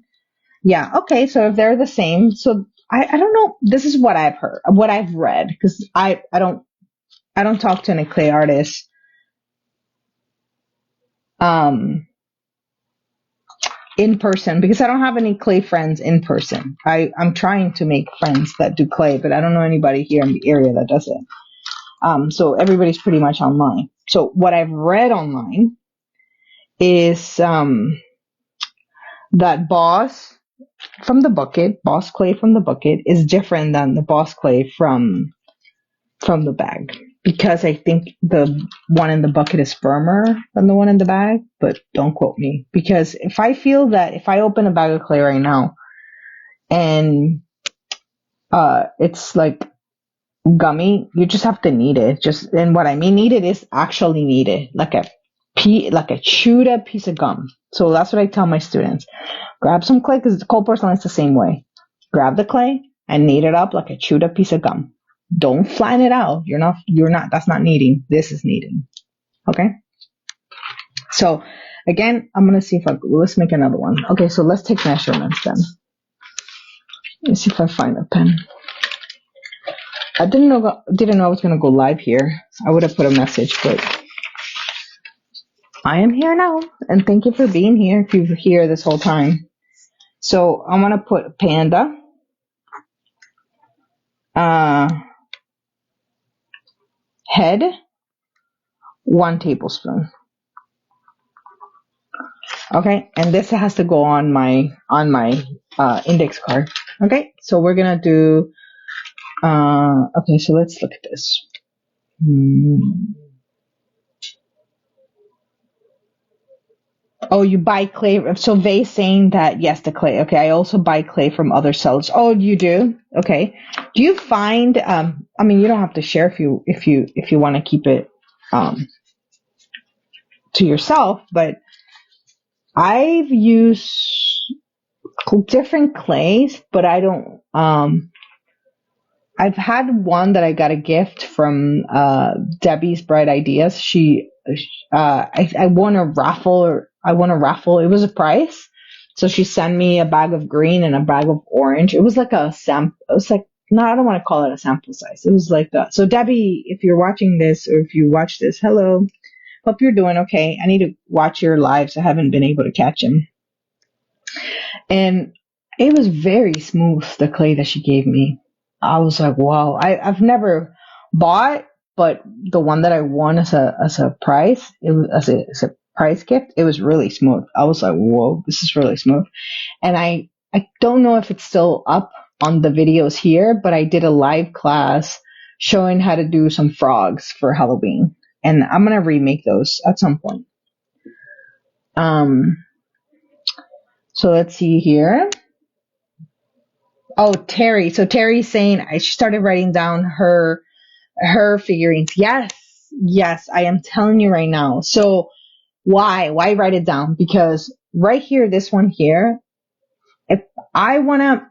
Yeah. Okay. So if they're the same, so I don't know. This is what I've heard, what I've read, because I don't talk to any clay artists. In person, because I don't have any clay friends in person. I'm trying to make friends that do clay, but I don't know anybody here in the area that does it. So everybody's pretty much online. So what I've read online is that boss clay from the bucket is different than the boss clay from the bag. Because I think the one in the bucket is firmer than the one in the bag, but don't quote me. Because if I feel that if I open a bag of clay right now and it's like gummy, you just have to knead it. And what I mean kneaded is actually kneaded, like a chewed up piece of gum. So that's what I tell my students. Grab some clay, because cold porcelain is the same way. Grab the clay and knead it up like a chewed up piece of gum. Don't flatten it out. You're not, that's not kneading. This is kneading. Okay. So again, I'm going to see let's make another one. Okay. So let's take measurements then. Let's see if I find a pen. I didn't know I was going to go live here. I would have put a message, but I am here now. And thank you for being here if you're here this whole time. So I'm going to put Panda. Head, 1 tablespoon. Okay, and this has to go on my index card. Okay, so we're gonna do. Okay, so let's look at this. Hmm. Oh, you buy clay. So Vay's saying that yes, the clay. Okay, I also buy clay from other sellers. Oh, you do? Okay. Do you find? I mean, you don't have to share if you want to keep it um to yourself, but I've used different clays, but I don't. I've had one that I got a gift from Debbie's Bright Ideas. I won a raffle. Or I won a raffle. It was a prize. So she sent me a bag of green and a bag of orange. It was like a sample. It was like, no, I don't want to call it a sample size. It was like so Debbie, if you're watching this or if you watch this, hello. Hope you're doing okay. I need to watch your lives. I haven't been able to catch them. And it was very smooth, the clay that she gave me. I was like, wow. I've never bought, but the one that I won as a prize, it was as a prize gift, it was really smooth. I was like, whoa, this is really smooth. And I don't know if it's still up on the videos here, but I did a live class showing how to do some frogs for Halloween. And I'm gonna remake those at some point. So let's see here. Oh, Terry. So Terry's saying she started writing down her figurines. Yes, yes, I am telling you right now. So why write it down? Because right here, this one here, if I wanna,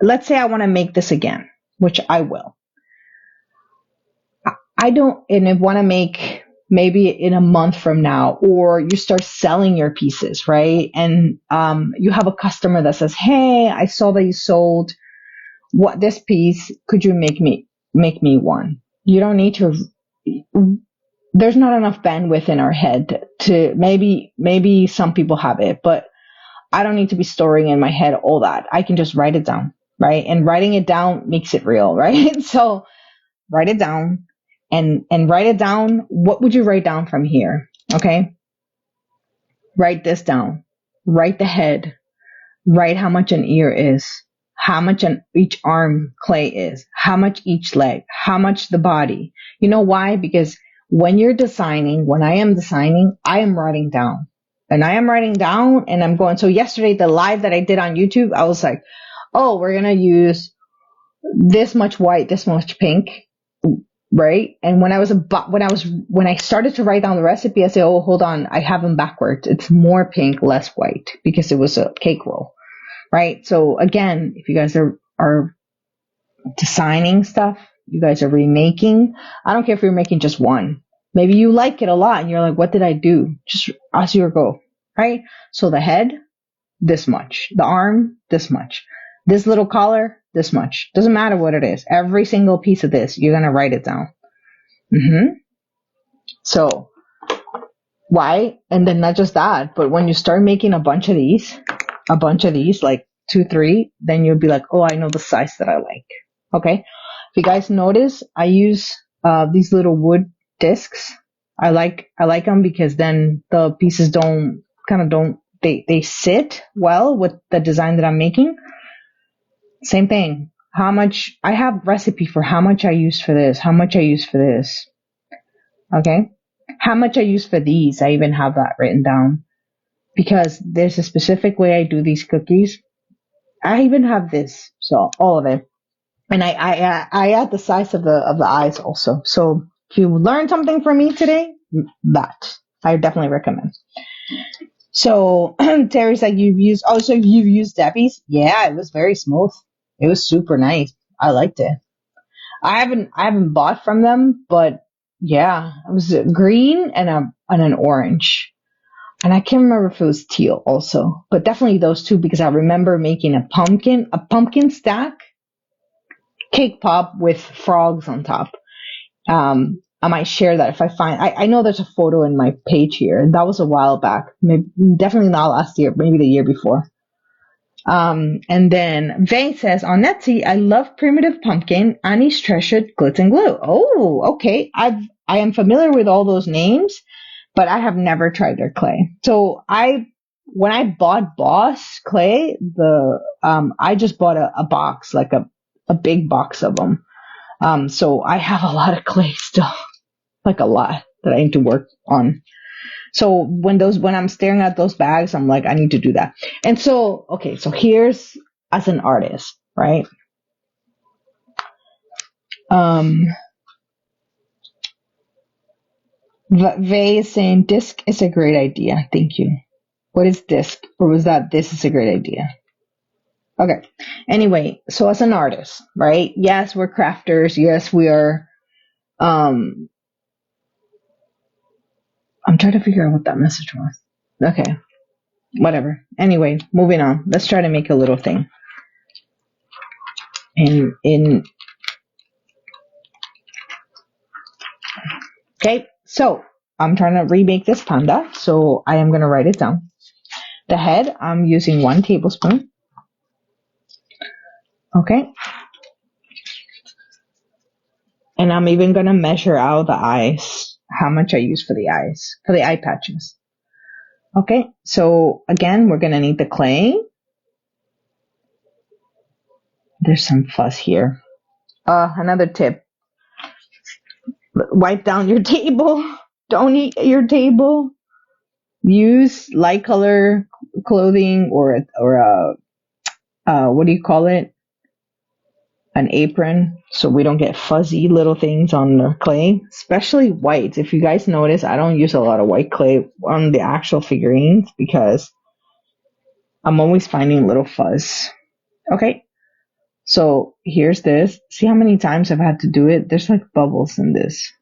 let's say I wanna make this again, which I will. I don't, and I want to make maybe in a month from now, or you start selling your pieces, right? And you have a customer that says, "Hey, I saw that you sold this piece. Could you make me one?" You don't need to. There's not enough bandwidth in our head to maybe some people have it, but I don't need to be storing in my head all that. I can just write it down, right? And writing it down makes it real, right? So write it down and write it down. What would you write down from here? Okay. Write this down. Write the head. Write how much an ear is, how much each arm clay is, how much each leg, how much the body. You know why? Because when I am designing, I am writing down. And I am writing down and I'm going. So yesterday, the live that I did on YouTube, I was like, oh, we're going to use this much white, this much pink, right? And when I started to write down the recipe, I said, oh, hold on, I have them backwards. It's more pink, less white, because it was a cake roll, right? So again, if you guys are designing stuff, you guys are remaking, I don't care if you're making just one. Maybe you like it a lot and you're like, what did I do? Just as you go, right? So the head, this much. The arm, this much. This little collar, this much. Doesn't matter what it is. Every single piece of this, you're going to write it down. So why? And then not just that, but when you start making a bunch of these, like 2, 3, then you'll be like, oh, I know the size that I like. Okay. If you guys notice, I use these little wood discs. I like them because then the pieces they sit well with the design that I'm making. Same thing. How much I have recipe for how much I use for this, how much I use for this. Okay. How much I use for these. I even have that written down because there's a specific way I do these cookies. I even have this. So all of it. And I add the size of the eyes also. So if you learned something from me today, that I definitely recommend. So Terry's like, you've used Debbie's? Yeah, it was very smooth. It was super nice. I liked it. I haven't bought from them, but yeah, it was green and an orange. And I can't remember if it was teal also, but definitely those two because I remember making a pumpkin stack cake pop with frogs on top. I might share that if I find. I know there's a photo in my page here, and that was a while back. Maybe, definitely not last year, maybe the year before. And then Vay says on Etsy, I love primitive pumpkin, Annie's treasured glitz and glue. Oh, okay. I am familiar with all those names, but I have never tried their clay. So when I bought Boss clay, I just bought a box, like a big box of them. So I have a lot of clay still, like a lot that I need to work on. So when I'm staring at those bags, I'm like, I need to do that. And so, okay, so here's as an artist, right? Vay is saying disc is a great idea. Thank you. What is disc? Or was that this is a great idea? Okay. Anyway, so as an artist, right? Yes, we're crafters. Yes, we are. I'm trying to figure out what that message was. Okay. Whatever. Anyway, moving on. Let's try to make a little thing. Okay, so I'm trying to remake this panda, so I am going to write it down. The head, I'm using 1 tablespoon. Okay. And I'm even going to measure out the eyes, how much I use for the eyes, for the eye patches. Okay, so again, we're going to need the clay. There's some fuzz here. Another tip. Wipe down your table. Don't eat at your table. Use light color clothing or what do you call it? An apron so we don't get fuzzy little things on the clay, especially white. If you guys notice, I don't use a lot of white clay on the actual figurines because I'm always finding little fuzz. Okay, so here's this. See how many times I've had to do it? There's like bubbles in this.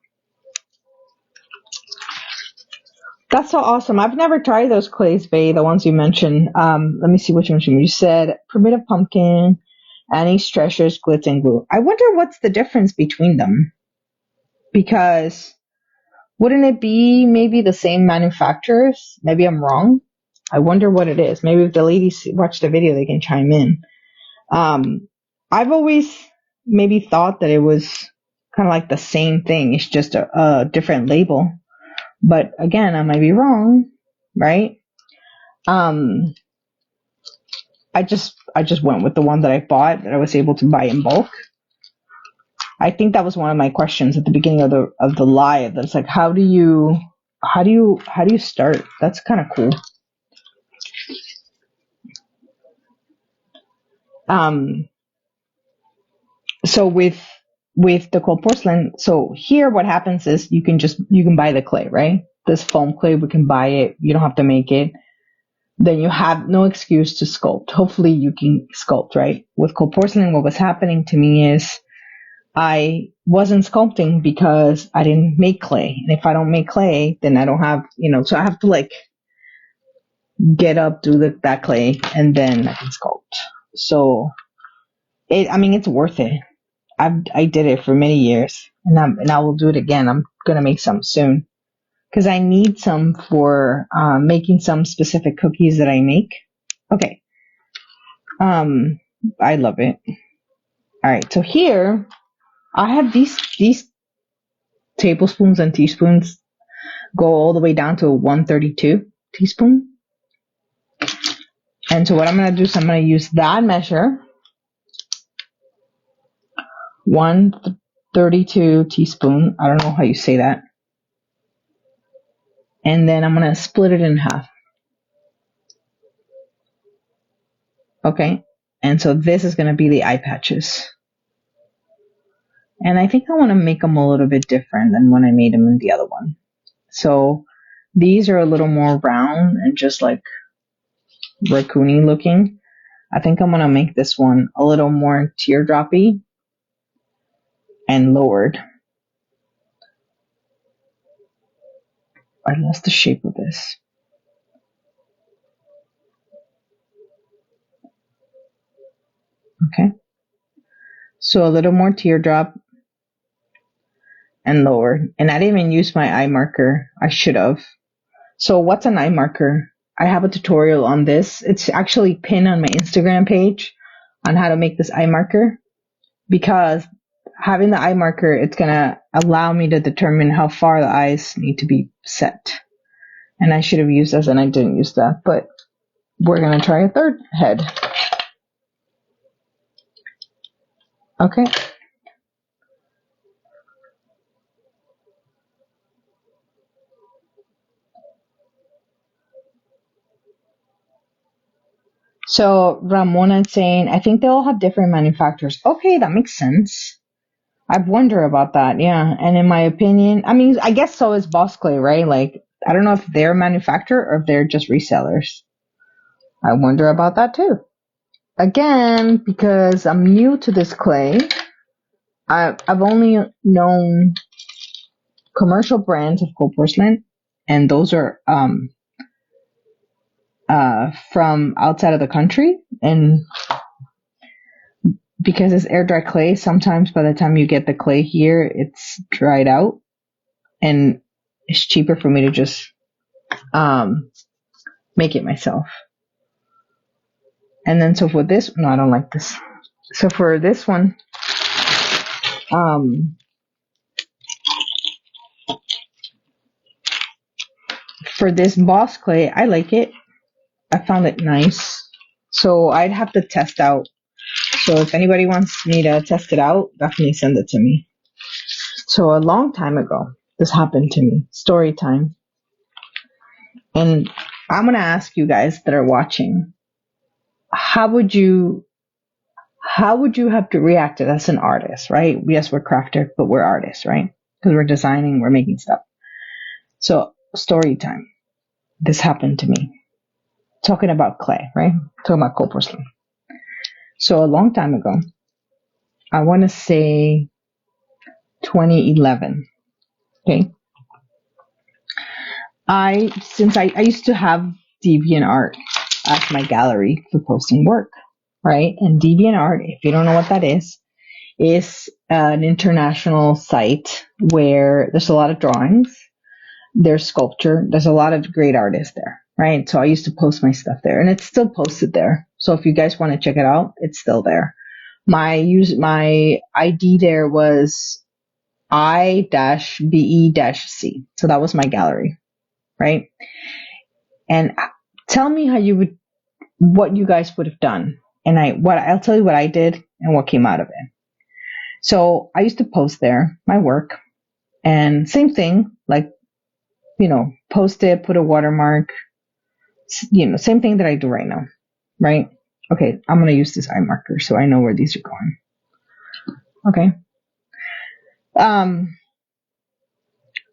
That's so awesome. I've never tried those clays, Bae, the ones you mentioned. Let me see which ones you said. Primitive pumpkin, Annie's treasures, glitz and glue. I wonder what's the difference between them. Because wouldn't it be maybe the same manufacturers? Maybe I'm wrong. I wonder what it is. Maybe if the ladies watch the video, they can chime in. I've always maybe thought that it was kind of like the same thing. It's just a different label. But again, I might be wrong, right? I just went with the one that I bought that I was able to buy in bulk. I think that was one of my questions at the beginning of the live. That's like, how do you start? That's kind of cool. So with the cold porcelain, so here what happens is you can buy the clay, right? This foam clay, we can buy it. You don't have to make it. Then you have no excuse to sculpt. Hopefully you can sculpt, right? With cold porcelain, what was happening to me is I wasn't sculpting because I didn't make clay. And if I don't make clay, then I don't have, so I have to like get up, do that clay, and then I can sculpt. So it's worth it. I did it for many years, and I will do it again. I'm gonna make some soon because I need some for making some specific cookies that I make. Okay. I love it. All right, so here I have these tablespoons and teaspoons go all the way down to a 132 teaspoon. And so what I'm gonna do is I'm gonna use that measure. 132 teaspoon. I don't know how you say that. And then I'm going to split it in half. Okay. And so this is going to be the eye patches. And I think I want to make them a little bit different than when I made them in the other one. So these are a little more round and just like raccoony looking. I think I'm going to make this one a little more teardroppy and lowered. I lost the shape of this. Okay. So a little more teardrop and lowered. And I didn't even use my eye marker. I should have. So what's an eye marker? I have a tutorial on this. It's actually pinned on my Instagram page on how to make this eye marker, because having the eye marker, it's going to allow me to determine how far the eyes need to be set. And I should have used this and I didn't use that, but we're going to try a third head. Okay. So Ramona is saying, I think they all have different manufacturers. Okay, that makes sense. I've wondered about that, yeah. And in my opinion, I mean, I guess so is Boss Clay, right? Like, I don't know if they're a manufacturer or if they're just resellers. I wonder about that too. Again, because I'm new to this clay, I've only known commercial brands of cold porcelain, and those are from outside of the country. And because it's air dry clay, sometimes by the time you get the clay here, it's dried out, and it's cheaper for me to just make it myself. And then so for this, no, I don't like this. So for this one, for this Boss Clay, I like it. I found it nice. So I'd have to test out. So if anybody wants me to test it out, definitely send it to me. So a long time ago, this happened to me. Story time. And I'm going to ask you guys that are watching, how would you have to react it as an artist, right? Yes, we're crafters, but we're artists, right? Because we're designing, we're making stuff. So story time. This happened to me. Talking about clay, right? Talking about cold porcelain. So a long time ago, I want to say 2011. Okay. Since I used to have DeviantArt as my gallery for posting work, right? And DeviantArt, if you don't know what that is an international site where there's a lot of drawings, there's sculpture, there's a lot of great artists there, right? So I used to post my stuff there, and it's still posted there. So if you guys want to check it out, it's still there. My ID there was I-BE-C. So that was my gallery, right? And tell me what you guys would have done. And I'll tell you what I did and what came out of it. So I used to post there my work, and same thing, like, post it, put a watermark, same thing that I do right now, right? Okay, I'm going to use this eye marker so I know where these are going. Okay.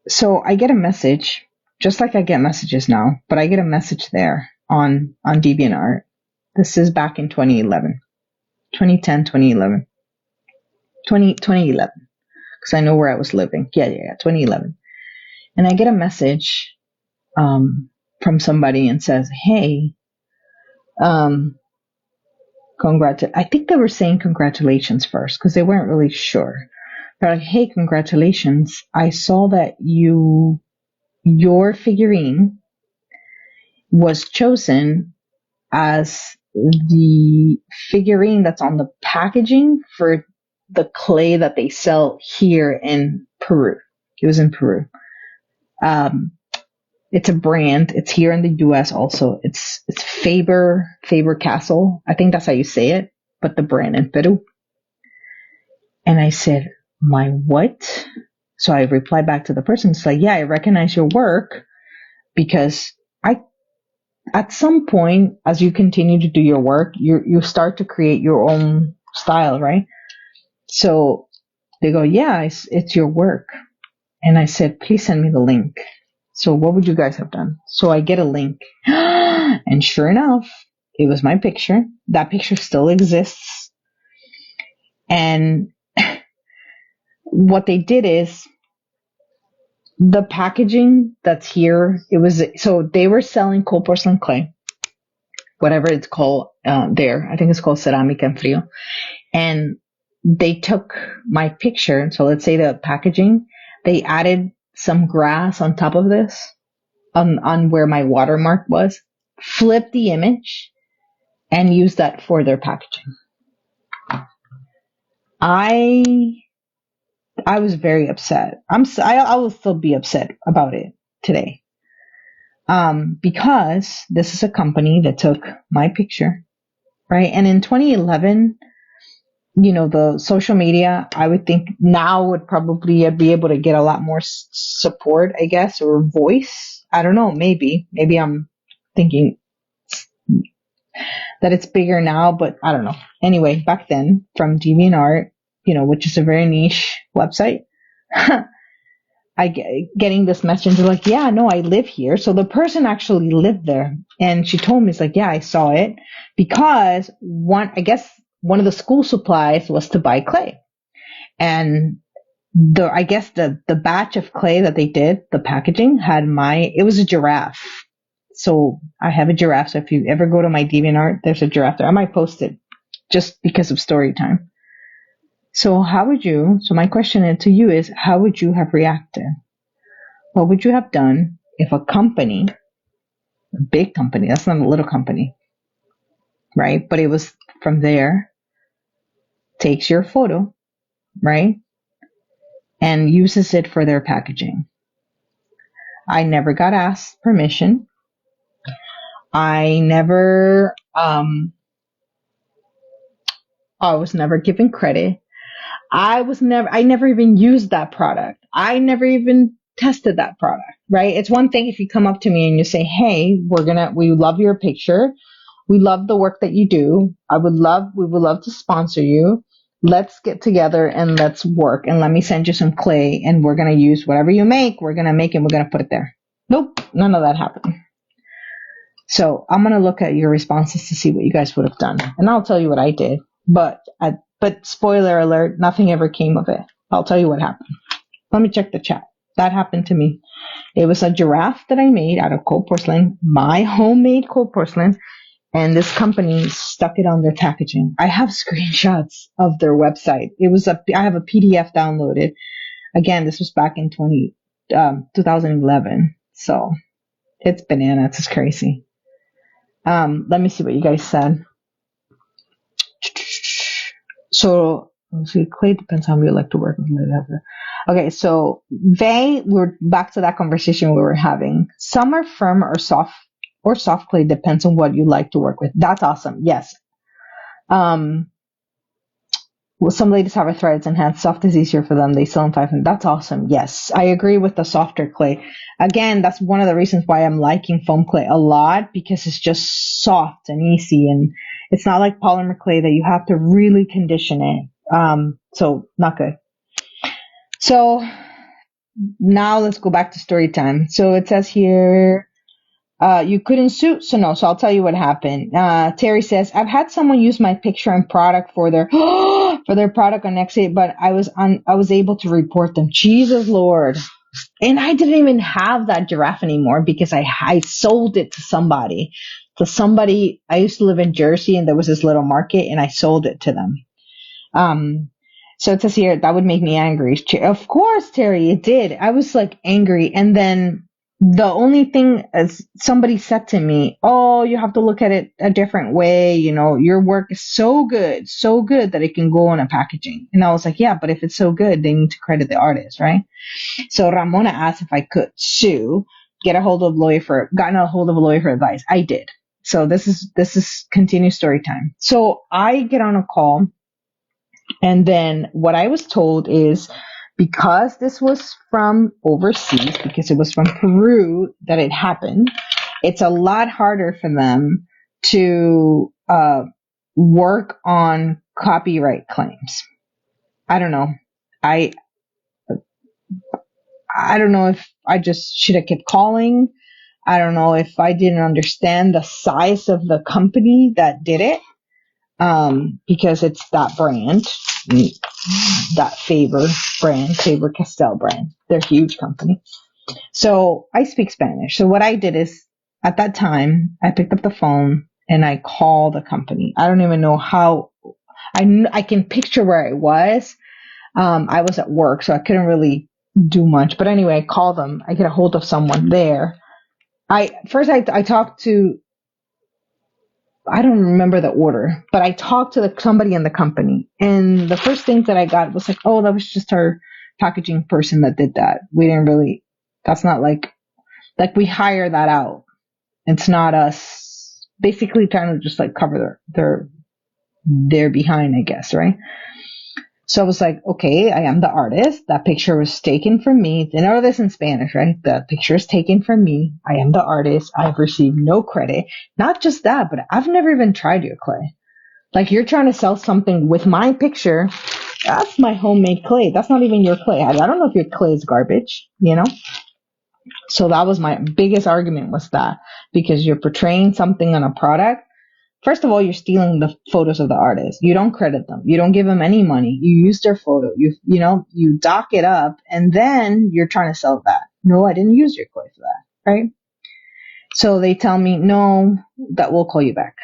So I get a message, just like I get messages now, but I get a message there on DeviantArt. This is back in 2011, 2011, because I know where I was living. Yeah, 2011. And I get a message from somebody and says, hey, I think they were saying congratulations first because they weren't really sure. They're like, hey, congratulations. I saw that your figurine was chosen as the figurine that's on the packaging for the clay that they sell here in Peru. It was in Peru. It's a brand. It's here in the US also. It's Faber Castle. I think that's how you say it, but the brand in Peru. And I said, my what? So I replied back to the person. It's like, yeah, I recognize your work because at some point, as you continue to do your work, you start to create your own style, right? So they go, yeah, it's your work. And I said, please send me the link. So what would you guys have done? So I get a link. And sure enough, it was my picture. That picture still exists. And what they did is the packaging that's here, so they were selling cold porcelain clay, whatever it's called there. I think it's called Cerámica en Frío. And they took my picture. So let's say the packaging, they added some grass on top of this, on where my watermark was, flipped the image, and used that for their packaging. I was very upset. I will still be upset about it today. Because this is a company that took my picture, right? And in 2011, the social media, I would think now would probably be able to get a lot more support, I guess, or voice. I don't know. Maybe I'm thinking that it's bigger now, but I don't know. Anyway, back then from DeviantArt, which is a very niche website, getting this message like, yeah, no, I live here. So the person actually lived there, and she told me, it's like, yeah, I saw it because one of the school supplies was to buy clay, and the batch of clay that they did, the packaging had it was a giraffe. So I have a giraffe. So if you ever go to my DeviantArt, there's a giraffe there. I might post it just because of story time. So my question to you is, how would you have reacted? What would you have done if a company, a big company, that's not a little company, right? But it was from there, takes your photo, right? And uses it for their packaging. I never got asked permission. I was never given credit. I never even used that product. I never even tested that product, right? It's one thing if you come up to me and you say, hey, we love your picture. We love the work that you do. We would love to sponsor you. Let's get together and let's work, and let me send you some clay, and we're going to use whatever you make. We're going to make it and we're going to put it there. Nope. None of that happened. So I'm going to look at your responses to see what you guys would have done. And I'll tell you what I did. But spoiler alert, nothing ever came of it. I'll tell you what happened. Let me check the chat. That happened to me. It was a giraffe that I made out of cold porcelain, my homemade cold porcelain. And this company stuck it on their packaging. I have screenshots of their website. I have a PDF downloaded. Again, this was back in 2011. So it's bananas. It's crazy. Let me see what you guys said. So, let's see, clay depends on how you like to work with. Okay, so we're back to that conversation we were having. Some are firm or soft clay, depends on what you like to work with. That's awesome. Yes. Some ladies have arthritis and hands. Soft is easier for them. They sell in 500. That's awesome. Yes, I agree with the softer clay. Again, that's one of the reasons why I'm liking foam clay a lot, because it's just soft and easy, and it's not like polymer clay that you have to really condition it. So not good. So now let's go back to story time. So it says here, you couldn't sue, so no. So I'll tell you what happened. Terry says, I've had someone use my picture and product for their product on Nextdate, but I was able to report them. Jesus Lord. And I didn't even have that giraffe anymore because I sold it to somebody. I used to live in Jersey, and there was this little market, and I sold it to them. So it says here, that would make me angry. Of course, Terry, it did. I was like angry. And then the only thing is somebody said to me, oh, you have to look at it a different way. Your work is so good that it can go on a packaging. And I was like, yeah, but if it's so good, they need to credit the artist, right? So Ramona asked if I could sue, gotten a hold of a lawyer for advice. I did. So this is continued story time. So I get on a call, and then what I was told is, because this was from overseas, because it was from Peru that it happened, it's a lot harder for them to work on copyright claims. I don't know. I don't know if I just should have kept calling. I don't know if I didn't understand the size of the company that did it, because it's that brand, that Faber-Castell brand. They're a huge company. So I speak Spanish. So what I did is, at that time, I picked up the phone and I called the company. I don't even know how. I can picture where I was. I was at work, so I couldn't really do much. But anyway, I called them. I get a hold of someone there. I talked to, I don't remember the order, but I talked to somebody in the company. And the first thing that I got was like, oh, that was just our packaging person that did that. We didn't really, that's not like we hire that out. It's not us basically trying to just like cover their behind, I guess, right? So I was like, okay, I am the artist. That picture was taken from me. They know this in Spanish, right? The picture is taken from me. I am the artist. I've received no credit. Not just that, but I've never even tried your clay. Like, you're trying to sell something with my picture. That's my homemade clay. That's not even your clay. I don't know if your clay is garbage, you know? So that was my biggest argument, was that because you're portraying something on a product. First of all, you're stealing the photos of the artist. You don't credit them. You don't give them any money. You use their photo. You dock it up, and then you're trying to sell that. No, I didn't use your clay for that, right? So they tell me, no, that we'll call you back.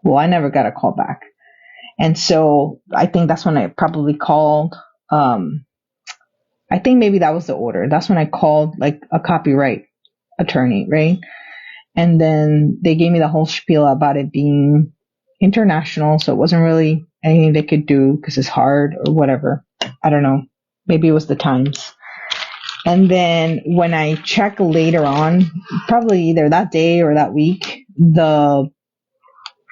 Well, I never got a call back. And so I think that's when I probably called, I think maybe that was the order. That's when I called like a copyright attorney, right? And then they gave me the whole spiel about it being international, so it wasn't really anything they could do because it's hard or whatever. I don't know. Maybe it was the times. And then when I check later on, probably either that day or that week, because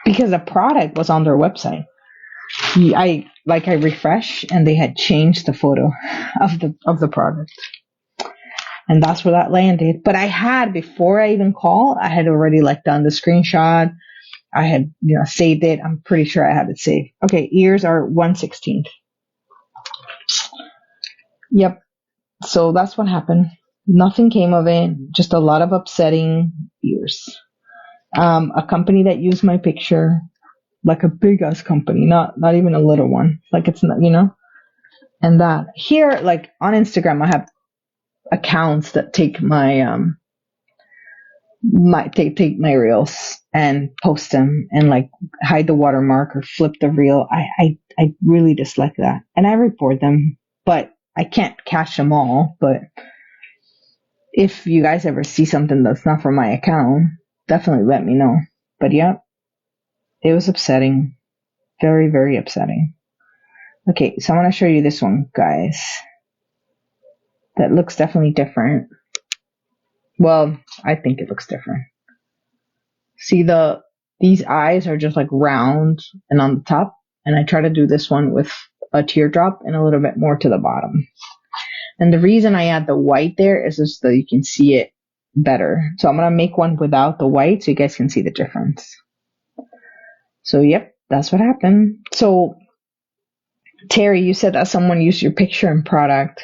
the product was on their website, I refreshed and they had changed the photo of the product. And that's where that landed. But I had, before I even called, I had already like done the screenshot. I had, saved it. I'm pretty sure I had it saved. Okay, ears are 1/16. Yep. So that's what happened. Nothing came of it. Just a lot of upsetting ears. A company that used my picture, like a big ass company, not even a little one. Like, it's not, and that here, like on Instagram, I have accounts that take my take my reels and post them and like hide the watermark or flip the reel. I really dislike that, and I report them, but I can't catch them all. But if you guys ever see something that's not from my account, definitely let me know. But yeah, it was upsetting, very, very upsetting. Okay, so I'm gonna show you this one, guys. That looks definitely different. Well, I think it looks different. See, these eyes are just like round and on the top, and I try to do this one with a teardrop and a little bit more to the bottom. And the reason I add the white there is just so you can see it better. So I'm gonna make one without the white so you guys can see the difference. So yep, that's what happened. So Terry, you said that someone used your picture and product.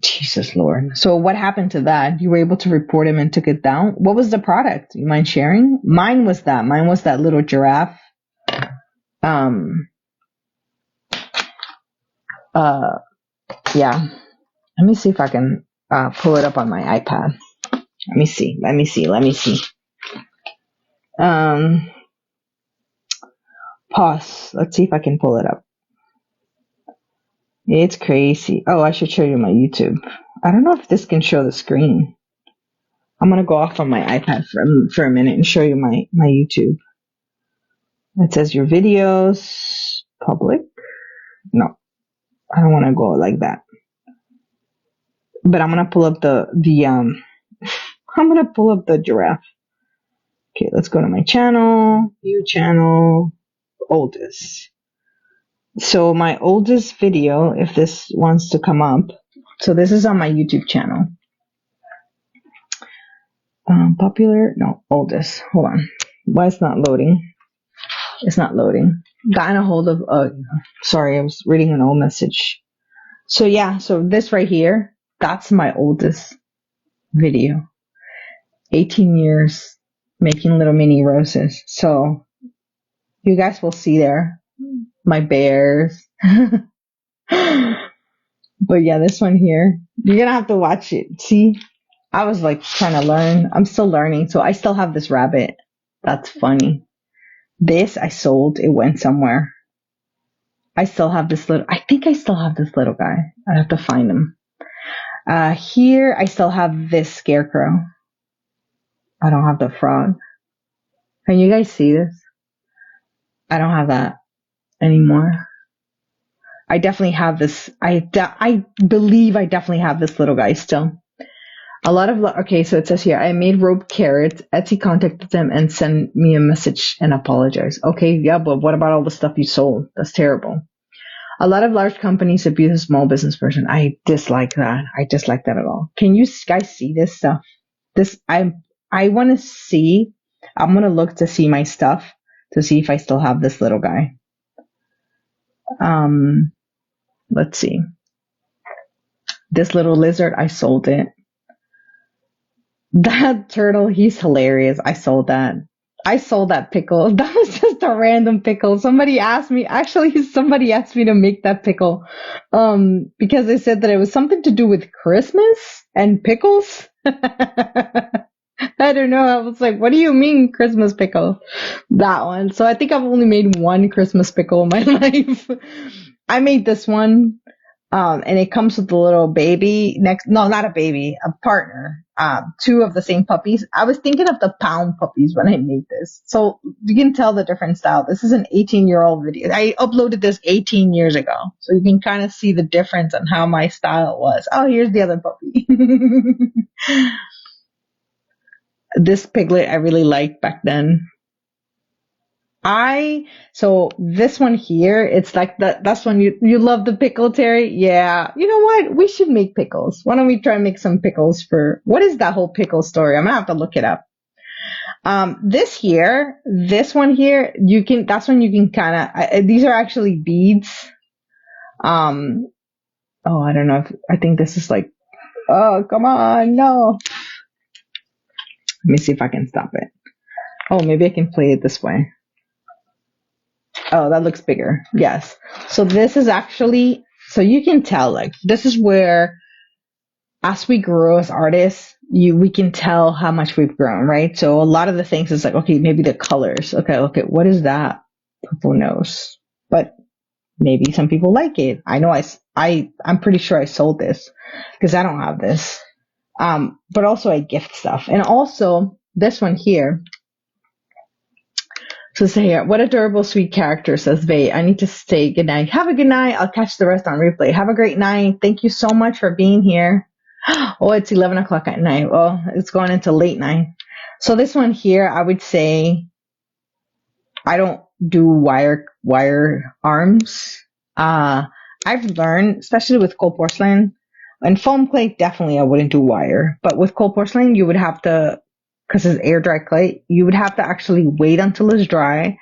Jesus Lord. So what happened to that? You were able to report him and took it down? What was the product? You mind sharing? Mine was that little giraffe. Yeah. Let me see if I can pull it up on my iPad. Let me see. Pause. Let's see if I can pull it up. It's crazy. Oh, I should show you my YouTube. I don't know if this can show the screen. I'm going to go off on my iPad for a minute and show you my YouTube. It says your videos, public. No, I don't want to go like that. But I'm going to pull up I'm going to pull up the giraffe. Okay, let's go to my channel, view channel, oldest. So my oldest video, if this wants to come up, so this is on my YouTube channel. Oldest. Hold on. Why it's not loading? It's not loading. Gotten a hold of, sorry, I was reading an old message. So yeah, so this right here, that's my oldest video. 18 years making little mini roses. So you guys will see there my bears. But yeah, this one here, you're gonna have to watch it. See, I was like trying to learn. I'm still learning. So I still have this rabbit. That's funny. This I sold. It went somewhere. I think I still have this little guy. I have to find him. Here I still have this scarecrow. I don't have the frog. Can you guys see this? I don't have that anymore. I definitely have this. I believe I definitely have this little guy still. Okay, so it says here, I made rope carrots. Etsy contacted them and sent me a message and apologized. Okay, yeah, but what about all the stuff you sold? That's terrible. A lot of large companies abuse a small business person. I dislike that. I dislike that at all. Can you guys see this stuff? I want to see. I'm gonna look to see my stuff to see if I still have this little guy. Let's see. This little lizard, I sold it. That turtle, he's hilarious. I sold that. I sold that pickle. That was just a random pickle. Somebody asked me to make that pickle. Because they said that it was something to do with Christmas and pickles. I don't know. I was like, what do you mean Christmas pickle? That one. So I think I've only made one Christmas pickle in my life. I made this one. And it comes with a little baby no, not a baby, a partner. Two of the same puppies. I was thinking of the pound puppies when I made this. So you can tell the different style. This is an 18-year-old video. I uploaded this 18 years ago. So you can kind of see the difference on how my style was. Oh, here's the other puppy. This piglet I really liked back then. So this one here, it's like that's when you love the pickle, Terry. Yeah. You know what? We should make pickles. Why don't we try and make some pickles what is that whole pickle story? I'm gonna have to look it up. This one here, that's when you can kind of, these are actually beads. I don't know I think this is like, oh, come on. No. Let me see if I can stop it. Oh, maybe I can play it this way. Oh, that looks bigger. Yes. So this is actually, so you can tell, like, this is where, as we grow as artists, we can tell how much we've grown, right? So a lot of the things is like, okay, maybe the colors. Okay, what is that? Purple nose. But maybe some people like it. I know I'm pretty sure I sold this because I don't have this. But also I gift stuff. And also this one here. So say here, what adorable, sweet character, says Vay. I need to say goodnight. Have a good night. I'll catch the rest on replay. Have a great night. Thank you so much for being here. Oh, it's 11 o'clock at night. Well, it's going into late night. So this one here, I would say I don't do wire arms. I've learned, especially with cold porcelain and foam clay, definitely I wouldn't do wire. But with cold porcelain, you would have to, because it's air dry clay, you would have to actually wait until it's dry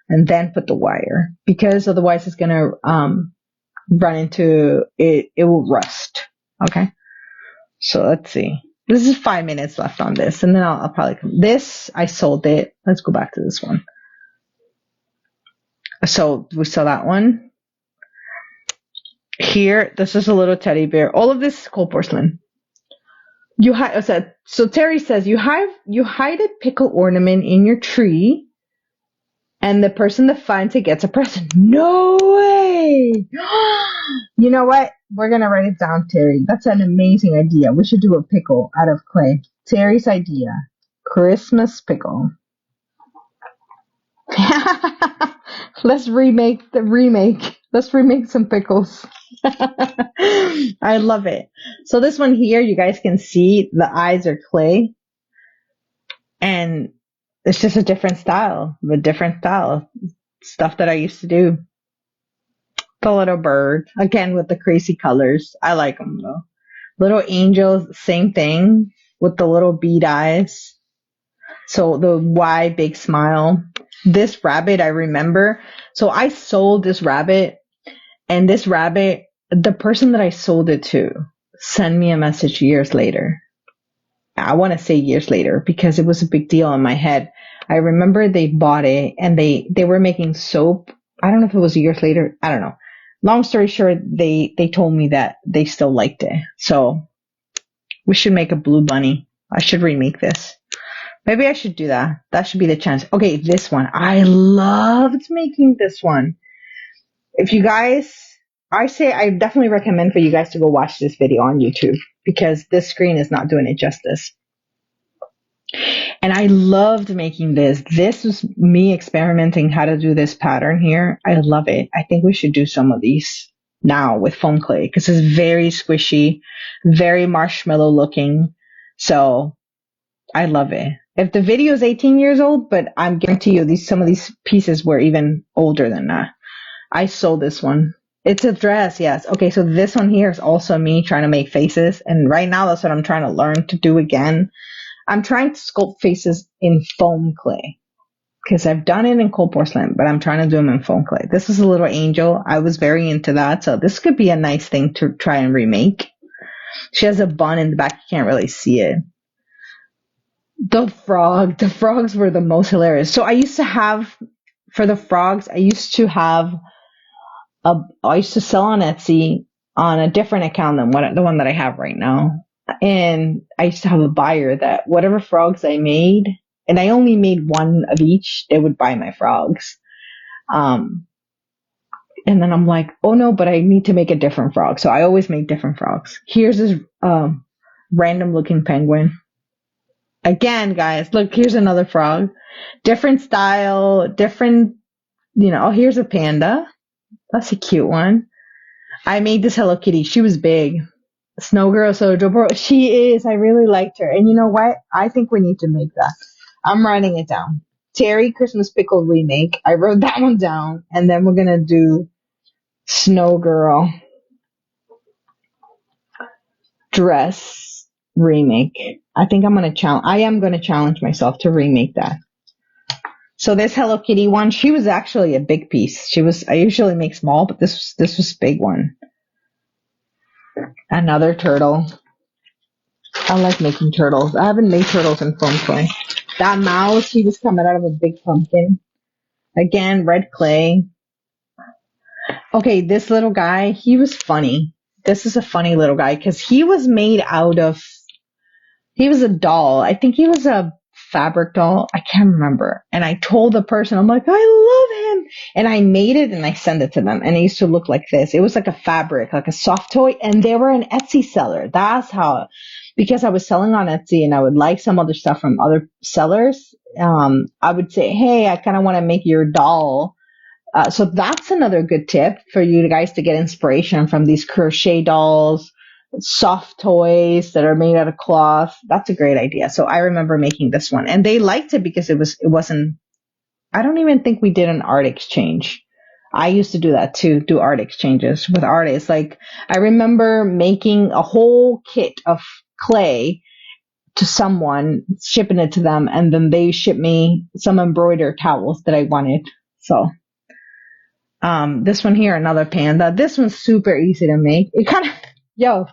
and then put the wire, because otherwise it's going to run into it. It will rust. Okay. So let's see. This is 5 minutes left on this, and then I'll probably come. This, I sold it. Let's go back to this one. So we saw that one. Here, this is a little teddy bear. All of this is cold porcelain. So Terry says you hide a pickle ornament in your tree, and the person that finds it gets a present. No way! You know what? We're gonna write it down, Terry. That's an amazing idea. We should do a pickle out of clay. Terry's idea: Christmas pickle. Let's remake the remake. Let's remake some pickles. I love it. So this one here, you guys can see the eyes are clay, and it's just a different style. Stuff that I used to do. The little bird, again with the crazy colors. I like them though. Little angels, same thing with the little bead eyes. So the wide big smile. This rabbit, I remember. So I sold this rabbit, and this rabbit, the person that I sold it to sent me a message years later. I want to say years later because it was a big deal in my head. I remember they bought it, and they were making soap. I don't know if it was years later. I don't know. Long story short, they told me that they still liked it. So we should make a blue bunny. I should remake this. Maybe I should do that. That should be the chance. Okay, this one. I loved making this one. If you guys, I definitely recommend for you guys to go watch this video on YouTube, because this screen is not doing it justice. And I loved making this. This was me experimenting how to do this pattern here. I love it. I think we should do some of these now with foam clay, because it's very squishy, very marshmallow looking. So I love it. If the video is 18 years old, but I'm guarantee you some of these pieces were even older than that. I sold this one. It's a dress, yes. Okay, so this one here is also me trying to make faces. And right now, that's what I'm trying to learn to do again. I'm trying to sculpt faces in foam clay because I've done it in cold porcelain, but I'm trying to do them in foam clay. This is a little angel. I was very into that. So this could be a nice thing to try and remake. She has a bun in the back. You can't really see it. The frogs were the most hilarious. So I used to have, for the frogs, I used to sell on Etsy on a different account than the one that I have right now. And I used to have a buyer that whatever frogs I made, and I only made one of each, they would buy my frogs. And then I'm like, oh no, but I need to make a different frog. So I always make different frogs. Here's this random looking penguin. Again, guys, look, here's another frog. Different style, different, oh, here's a panda. That's a cute one. I made this Hello Kitty. She was big. Snow Girl Sojo. She is. I really liked her. And you know what? I think we need to make that. I'm writing it down. Terry Christmas Pickle remake. I wrote that one down. And then we're going to do Snow Girl dress remake. I think I am going to challenge myself to remake that. So this Hello Kitty one, she was actually a big piece. I usually make small, but this was a big one. Another turtle. I like making turtles. I haven't made turtles in foam clay. That mouse, he was coming out of a big pumpkin. Again, red clay. Okay, this little guy, he was funny. This is a funny little guy because he was made out of, he was a doll. I think he was a fabric doll. I can't remember. And I told the person, I'm like, I love him. And I made it and I sent it to them. And it used to look like this. It was like a fabric, like a soft toy. And they were an Etsy seller. That's how, because I was selling on Etsy and I would like some other stuff from other sellers. I would say, hey, I kind of want to make your doll. So that's another good tip for you guys to get inspiration from these crochet dolls, soft toys that are made out of cloth. That's a great idea. So I remember making this one and they liked it because it wasn't, I don't even think we did an art exchange. I used to do that too, do art exchanges with artists. Like I remember making a whole kit of clay to someone, shipping it to them, and then they shipped me some embroidered towels that I wanted. So this one here, another panda. This one's super easy to make. It kind of, yo.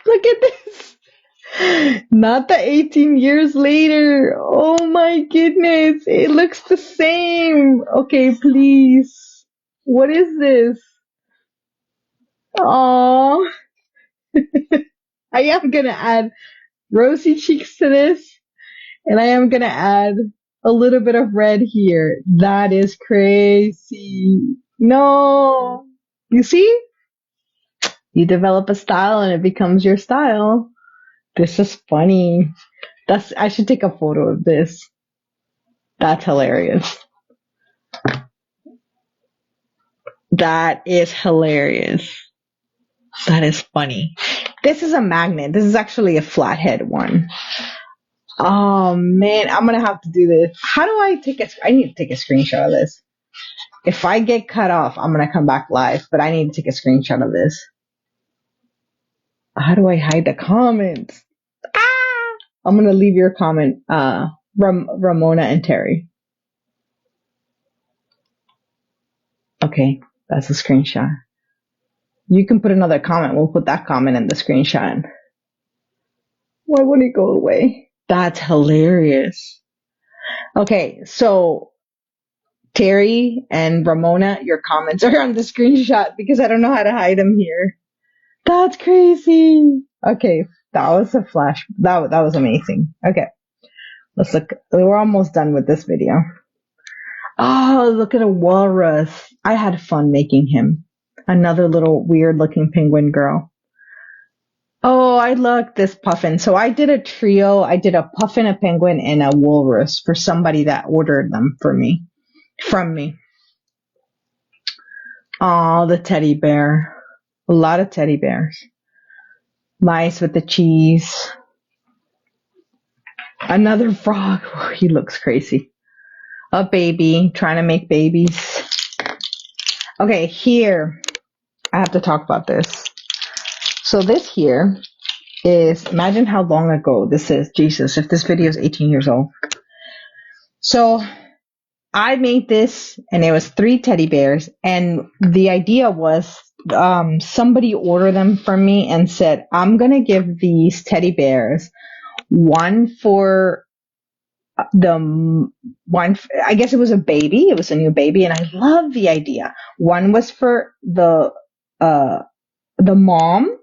Look at this. Not the 18 years later. Oh my goodness. It looks the same. Okay, please. What is this? Aww. I am going to add rosy cheeks to this. And I am going to add a little bit of red here. That is crazy. No. You see? You develop a style and it becomes your style. This is funny. I should take a photo of this. That's hilarious. That is hilarious. That is funny. This is a magnet. This is actually a flathead one. Oh man, I'm gonna have to do this. How do I I need to take a screenshot of this. If I get cut off, I'm gonna come back live, but I need to take a screenshot of this. How do I hide the comments? Ah! I'm gonna leave your comment, Ramona and Terry. Okay, that's a screenshot. You can put another comment. We'll put that comment in the screenshot. Why would it go away? That's hilarious. Okay, so Terry and Ramona, your comments are on the screenshot because I don't know how to hide them here. That's crazy. Okay, that was a flash. That was amazing. Okay, let's look. We're almost done with this video. Oh, look at a walrus. I had fun making him. Another little weird looking penguin girl. Oh, I love this puffin. So I did a trio. I did a puffin, a penguin, and a walrus for somebody that ordered them from me. Oh, the teddy bear. A lot of teddy bears. Mice with the cheese. Another frog. Oh, he looks crazy. A baby trying to make babies. Okay, here I have to talk about this. So this here is, imagine how long ago this is. Jesus, if this video is 18 years old. So I made this, and it was 3 teddy bears, and the idea was somebody ordered them from me and said, I'm gonna give these teddy bears one for I guess it was a baby, it was a new baby, and I love the idea. One was for the mom,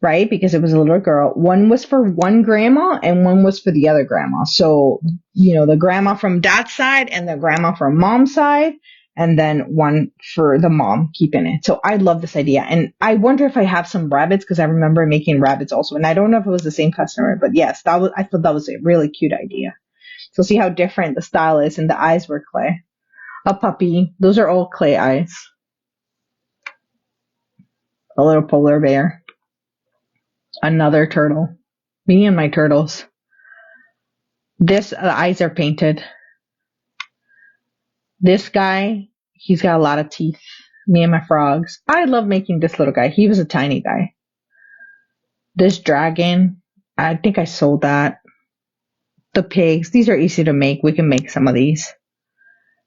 right? Because it was a little girl. One was for one grandma and one was for the other grandma. So, the grandma from dad's side and the grandma from mom's side, and then one for the mom keeping it. So I love this idea. And I wonder if I have some rabbits, because I remember making rabbits also. And I don't know if it was the same customer, but yes, I thought that was a really cute idea. So see how different the style is, and the eyes were clay. A puppy. Those are all clay eyes. A little polar bear. Another turtle. Me and my turtles. The eyes are painted. This guy, he's got a lot of teeth. Me and my frogs. I love making this little guy. He was a tiny guy. This dragon, I think I sold that. The pigs, these are easy to make. We can make some of these.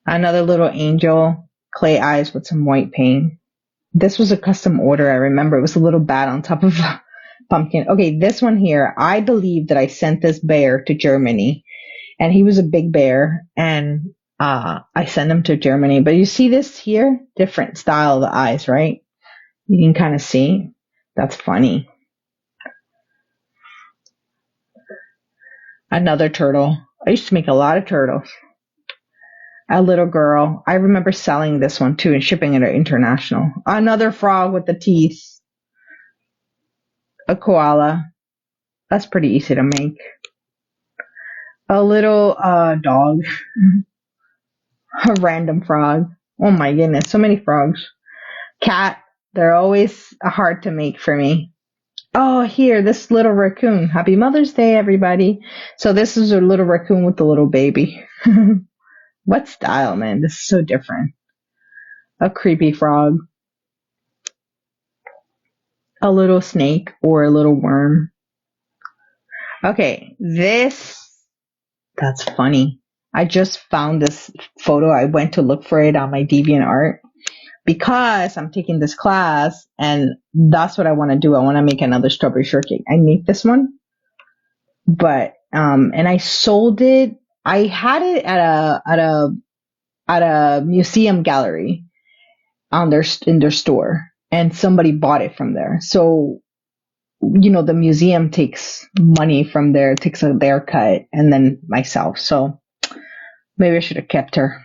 Another little angel, clay eyes with some white paint. This was a custom order, I remember. It was a little bat on top of a pumpkin. Okay, this one here, I believe that I sent this bear to Germany, and he was a big bear, and I sent him to Germany. But you see this here? Different style of the eyes, right? You can kind of see. That's funny. Another turtle. I used to make a lot of turtles. A little girl. I remember selling this one too and shipping it international. Another frog with the teeth. A koala. That's pretty easy to make. A little dog. A random frog. Oh my goodness, so many frogs. Cat. They're always hard to make for me. Oh, here, this little raccoon. Happy Mother's Day, everybody. So this is a little raccoon with a little baby. What style, man? This is so different. A creepy frog. A little snake or a little worm. Okay, that's funny. I just found this photo. I went to look for it on my DeviantArt because I'm taking this class, and that's what I want to do. I want to make another strawberry shortcake. I made this one, but and I sold it. I had it at a museum gallery in their store, and somebody bought it from there. So, the museum takes money from there, takes their cut, and then myself. So maybe I should have kept her.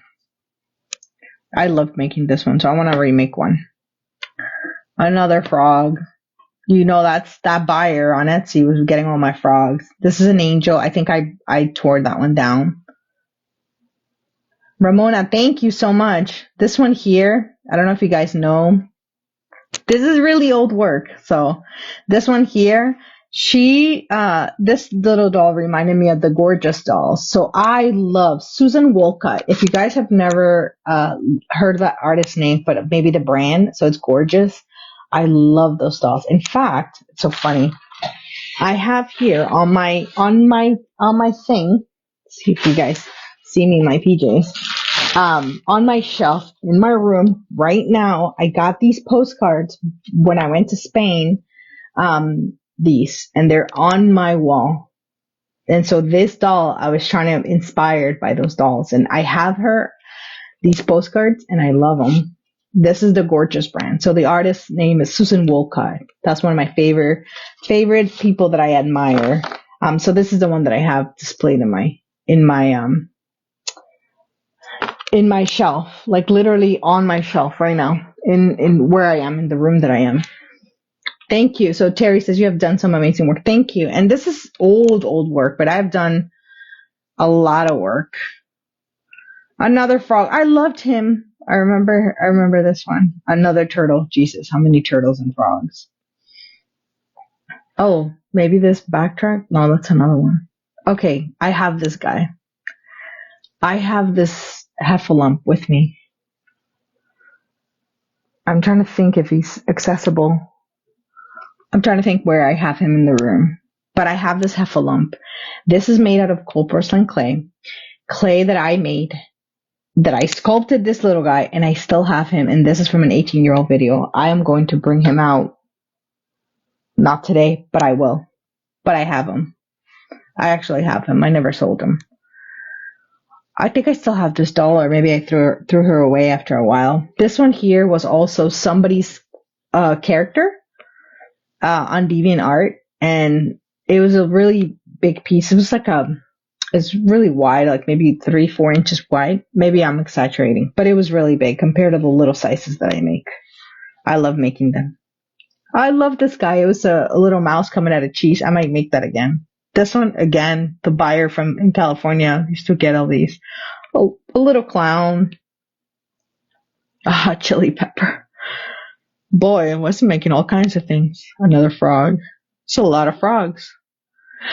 I loved making this one, so I want to remake one. Another frog. That's that buyer on Etsy was getting all my frogs. This is an angel. I think I tore that one down. Ramona, thank you so much. This one here, I don't know if you guys know. This is really old work. So this one here, this little doll reminded me of the Gorgeous dolls. So I love Susan Wolcott. If you guys have never heard that artist's name, but maybe the brand, so it's Gorgeous. I love those dolls. In fact, it's so funny. I have here on my thing. See if you guys see me in my PJs. On my shelf in my room right now, I got these postcards when I went to Spain. These, and they're on my wall. And so this doll, I was trying to inspired by those dolls, and I have these postcards, and I love them. This is the Gorgeous brand. So the artist's name is Susan Wolcott. That's one of my favorite people that I admire. So this is the one that I have displayed in my shelf, like literally on my shelf right now, in where I am, in the room that I am. Thank you. So Terry says you have done some amazing work. Thank you. And this is old work, but I've done a lot of work. Another frog. I loved him. I remember this one. Another turtle. Jesus, how many turtles and frogs? Oh, maybe this backtrack? No, that's another one. Okay, I have this guy. I have this heffalump with me. I'm trying to think if he's accessible. I'm trying to think where I have him in the room. But I have this heffalump. This is made out of cold porcelain clay that I made, that I sculpted this little guy, and I still have him. And this is from an 18-year-old video. I am going to bring him out. Not today, but I will. But I have him. I actually have him. I never sold him. I think I still have this doll, or maybe I threw her away after a while. This one here was also somebody's character on DeviantArt, and it was a really big piece. It was like it's really wide, like maybe 3-4 inches wide. Maybe I'm exaggerating, but it was really big compared to the little sizes that I make. I love making them. I love this guy. It was a little mouse coming out of cheese. I might make that again. This one, again, the buyer from in California used to get all these. Oh, a little clown. Chili pepper. Boy, I was making all kinds of things. Another frog. It's a lot of frogs.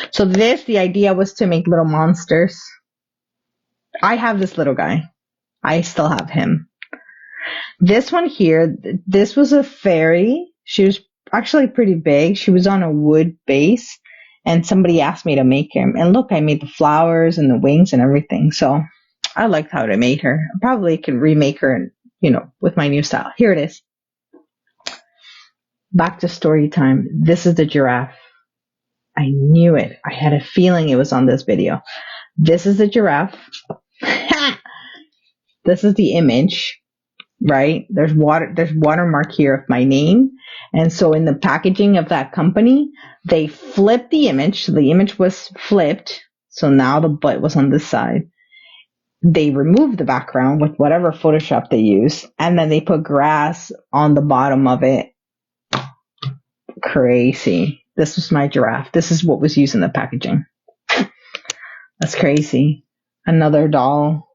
So the idea was to make little monsters. I have this little guy. I still have him. This one here, this was a fairy. She was actually pretty big. She was on a wood base. And somebody asked me to make him. And look, I made the flowers and the wings and everything. So I liked how I made her. I probably could remake her, with my new style. Here it is. Back to story time. This is the giraffe. I knew it. I had a feeling it was on this video. This is the giraffe. This is the image, right? There's watermark here of my name. And so in the packaging of that company, they flipped the image. So the image was flipped. So now the butt was on this side. They removed the background with whatever Photoshop they use. And then they put grass on the bottom of it. Crazy. This was my giraffe. This is what was used in the packaging. That's crazy. Another doll.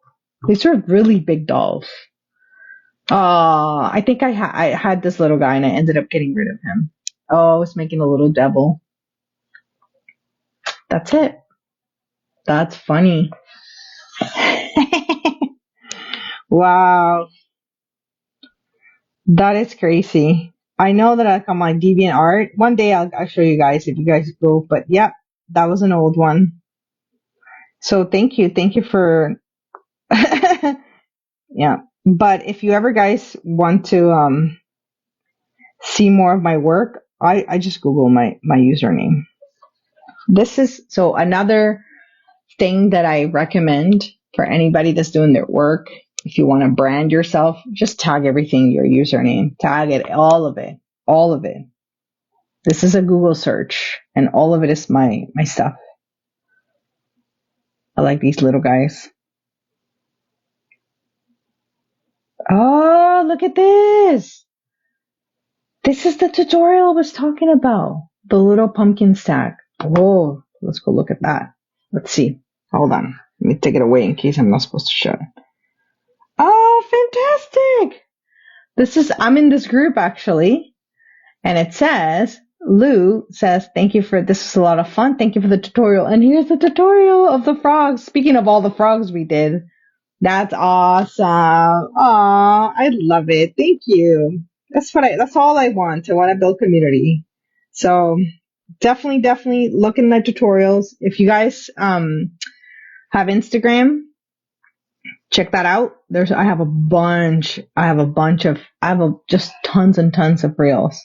These are really big dolls. I think I had this little guy and I ended up getting rid of him. I was making a little devil. That's it. That's funny. Wow. That is crazy. I know that I come on DeviantArt. One day I'll show you guys if you guys go. But yep, that was an old one. So thank you. Thank you for... Yeah. But if you ever guys want to see more of my work, I just Google my username. This is so another thing that I recommend for anybody that's doing their work. If you want to brand yourself, just tag everything your username. Tag it, all of it. All of it. This is a Google search, and all of it is my stuff. I like these little guys. Oh, look at this. This is the tutorial I was talking about. The little pumpkin stack. Whoa, let's go look at that. Let's see. Hold on. Let me take it away in case I'm not supposed to show it. Oh, fantastic. I'm in this group actually. And it says, Lou says, thank you for, this is a lot of fun. Thank you for the tutorial. And here's the tutorial of the frogs. Speaking of all the frogs we did. That's awesome. Aw, I love it. Thank you. That's all I want. I want to build community. So definitely look in the tutorials. If you guys have Instagram, check that out. I have just tons and tons of reels.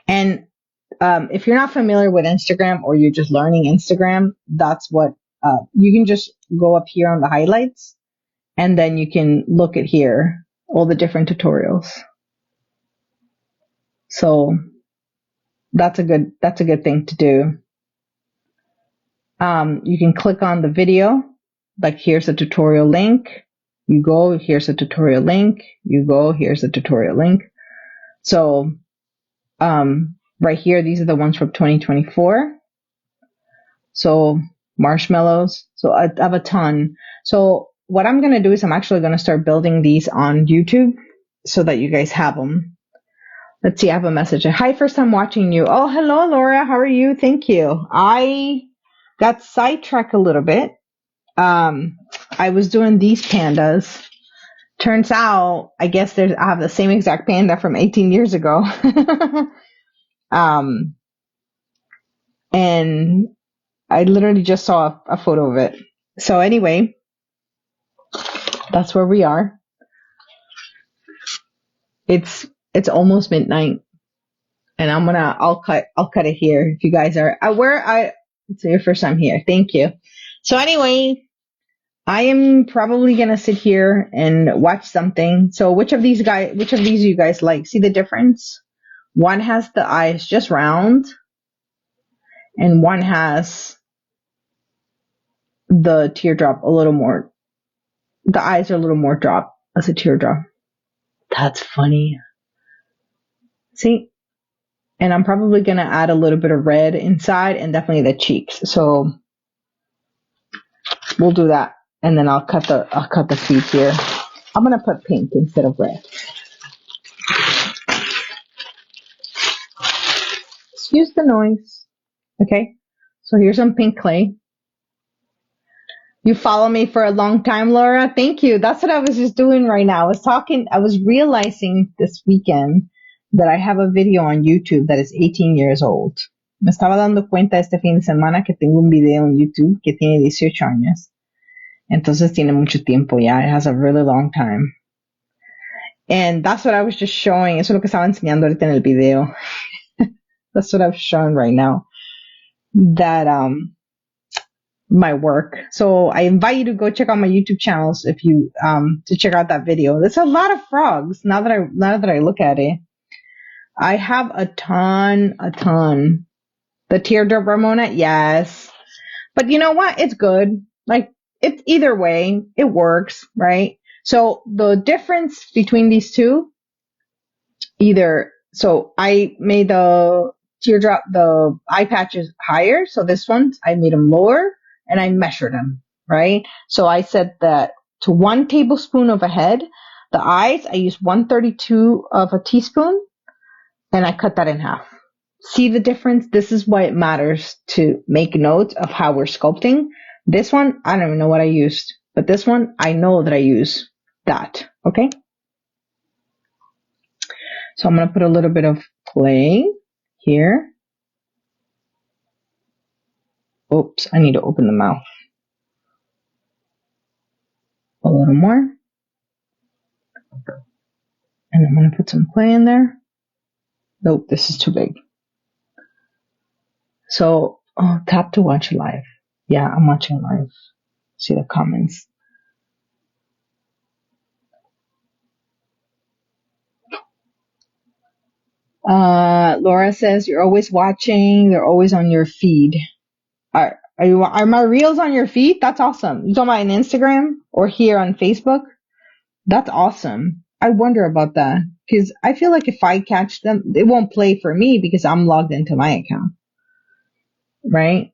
And if you're not familiar with Instagram or you're just learning Instagram, that's what you can just go up here on the highlights. And then you can look at here, all the different tutorials. So that's a good thing to do. You can click on the video, like here's a tutorial link. You go, here's a tutorial link. You go, here's a tutorial link. So, right here, these are the ones from 2024. So marshmallows. So I have a ton. So what I'm going to do is I'm actually going to start building these on YouTube so that you guys have them. Let's see. I have a message. Hi, first time watching you. Oh, hello, Laura. How are you? Thank you. got sidetracked a little bit. I was doing these pandas. Turns out, I guess I have the same exact panda from 18 years ago. And I literally just saw a photo of it. So anyway, that's where we are. It's almost midnight, and I'll cut it here. If you guys are it's your first time here. Thank you. So anyway, I am probably gonna sit here and watch something. So which of these you guys like? See the difference? One has the eyes just round, and one has the teardrop a little more. The eyes are a little more drop as a teardrop. That's funny. See? And I'm probably going to add a little bit of red inside and definitely the cheeks. So we'll do that. And then I'll cut the feet here. I'm going to put pink instead of red. Excuse the noise. Okay. So here's some pink clay. You follow me for a long time, Laura. Thank you. That's what I was just doing right now. I was realizing this weekend that I have a video on YouTube that is 18 years old. Me estaba dando cuenta este fin de semana que tengo un video en YouTube que tiene 18 años. Entonces tiene mucho tiempo ya. It has a really long time. And that's what I was just showing. Eso es lo que estaba enseñando ahorita en el video. That's what I was showing right now. That, my work. So I invite you to go check out my YouTube channels if you to check out that video. There's a lot of frogs now that I look at it. I have a ton. The teardrop Ramona, yes. But you know what? It's good. Like it's either way, it works, right? So the difference between these two, so I made the teardrop, the eye patches higher. So this one, I made them lower. And I measured them, right? So I said that to 1 tablespoon of a head, the eyes, I used 1/32 of a teaspoon, and I cut that in half. See the difference? This is why it matters to make notes of how we're sculpting. This one, I don't even know what I used, but this one, I know that I use that, okay? So I'm going to put a little bit of clay here. Oops, I need to open the mouth. A little more. And I'm going to put some clay in there. Nope, this is too big. So, tap to watch live. Yeah, I'm watching live. See the comments. Laura says, you're always watching. They're always on your feed. Are my reels on your feed? That's awesome. You talking about on Instagram or here on Facebook? That's awesome. I wonder about that because I feel like if I catch them, it won't play for me because I'm logged into my account, right?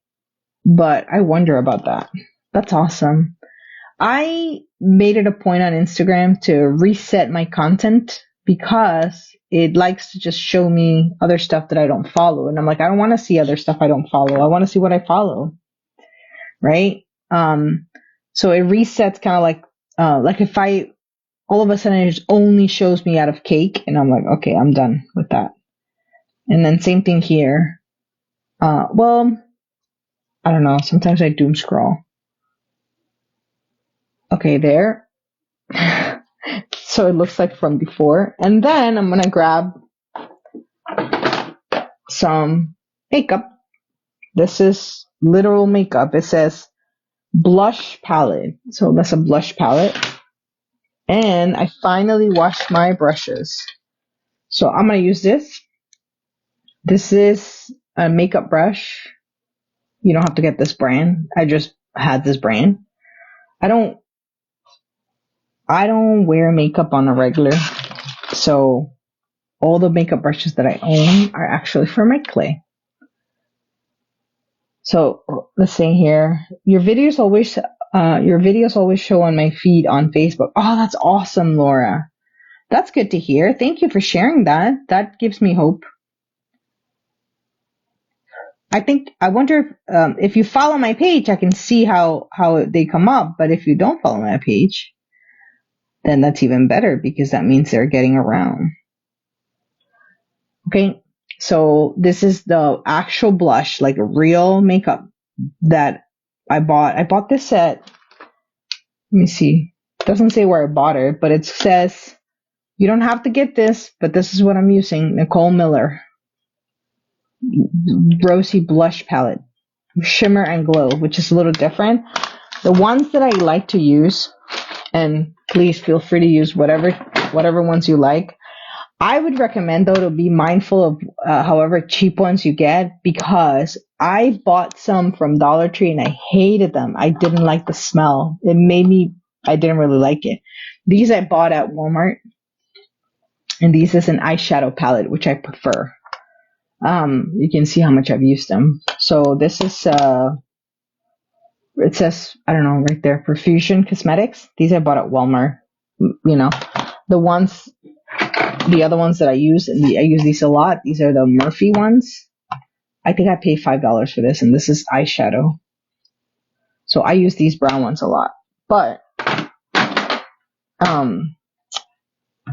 But I wonder about that. That's awesome. I made it a point on Instagram to reset my content because it likes to just show me other stuff that I don't follow. And I'm like, I don't want to see other stuff I don't follow. I want to see what I follow. Right? So it resets kind of like if I, all of a sudden it just only shows me out of cake and I'm like, okay, I'm done with that. And then same thing here. Well, I don't know. Sometimes I doom scroll. Okay, there. So it looks like from before. And then I'm going to grab some makeup. This is literal makeup. It says blush palette. So that's a blush palette. And I finally washed my brushes. So I'm going to use this. This is a makeup brush. You don't have to get this brand. I just had this brand. I don't wear makeup on a regular. So all the makeup brushes that I own are actually for my clay. So let's see here. Your videos always show on my feed on Facebook. Oh, that's awesome, Laura. That's good to hear. Thank you for sharing that. That gives me hope. I wonder if you follow my page, I can see how they come up. But if you don't follow my page, then that's even better because that means they're getting around. Okay, so this is the actual blush, like a real makeup that I bought. I bought this at, let me see, it doesn't say where I bought it, but it says you don't have to get this, but this is what I'm using. Nicole Miller Rosy Blush Palette, Shimmer and Glow, which is a little different. The ones that I like to use, and please feel free to use whatever ones you like. I would recommend, though, to be mindful of however cheap ones you get, because I bought some from Dollar Tree and I hated them. I didn't like the smell. I didn't really like it. These I bought at Walmart, and these is an eyeshadow palette, which I prefer. You can see how much I've used them. So this is, it says, I don't know, right there, Perfusion Cosmetics. These I bought at Walmart. You know, the other ones that I use, and I use these a lot. These are the Murphy ones. I think I paid $5 for this, and this is eyeshadow. So I use these brown ones a lot. But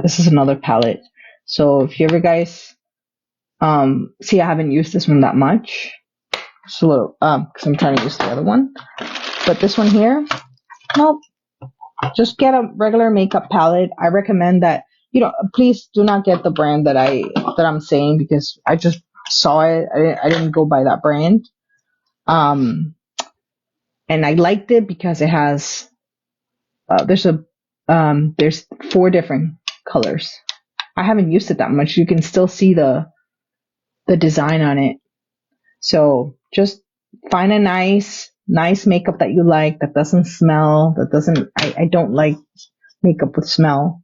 this is another palette. So if you ever guys see, I haven't used this one that much. Just a little, because I'm trying to use the other one. But this one here, nope. Just get a regular makeup palette. I recommend that. Please do not get the brand that I'm saying, because I just saw it. I didn't go by that brand. And I liked it because it has, there's 4 different colors. I haven't used it that much. You can still see the design on it. So just find a nice makeup that you like, that doesn't smell, I don't like makeup with smell.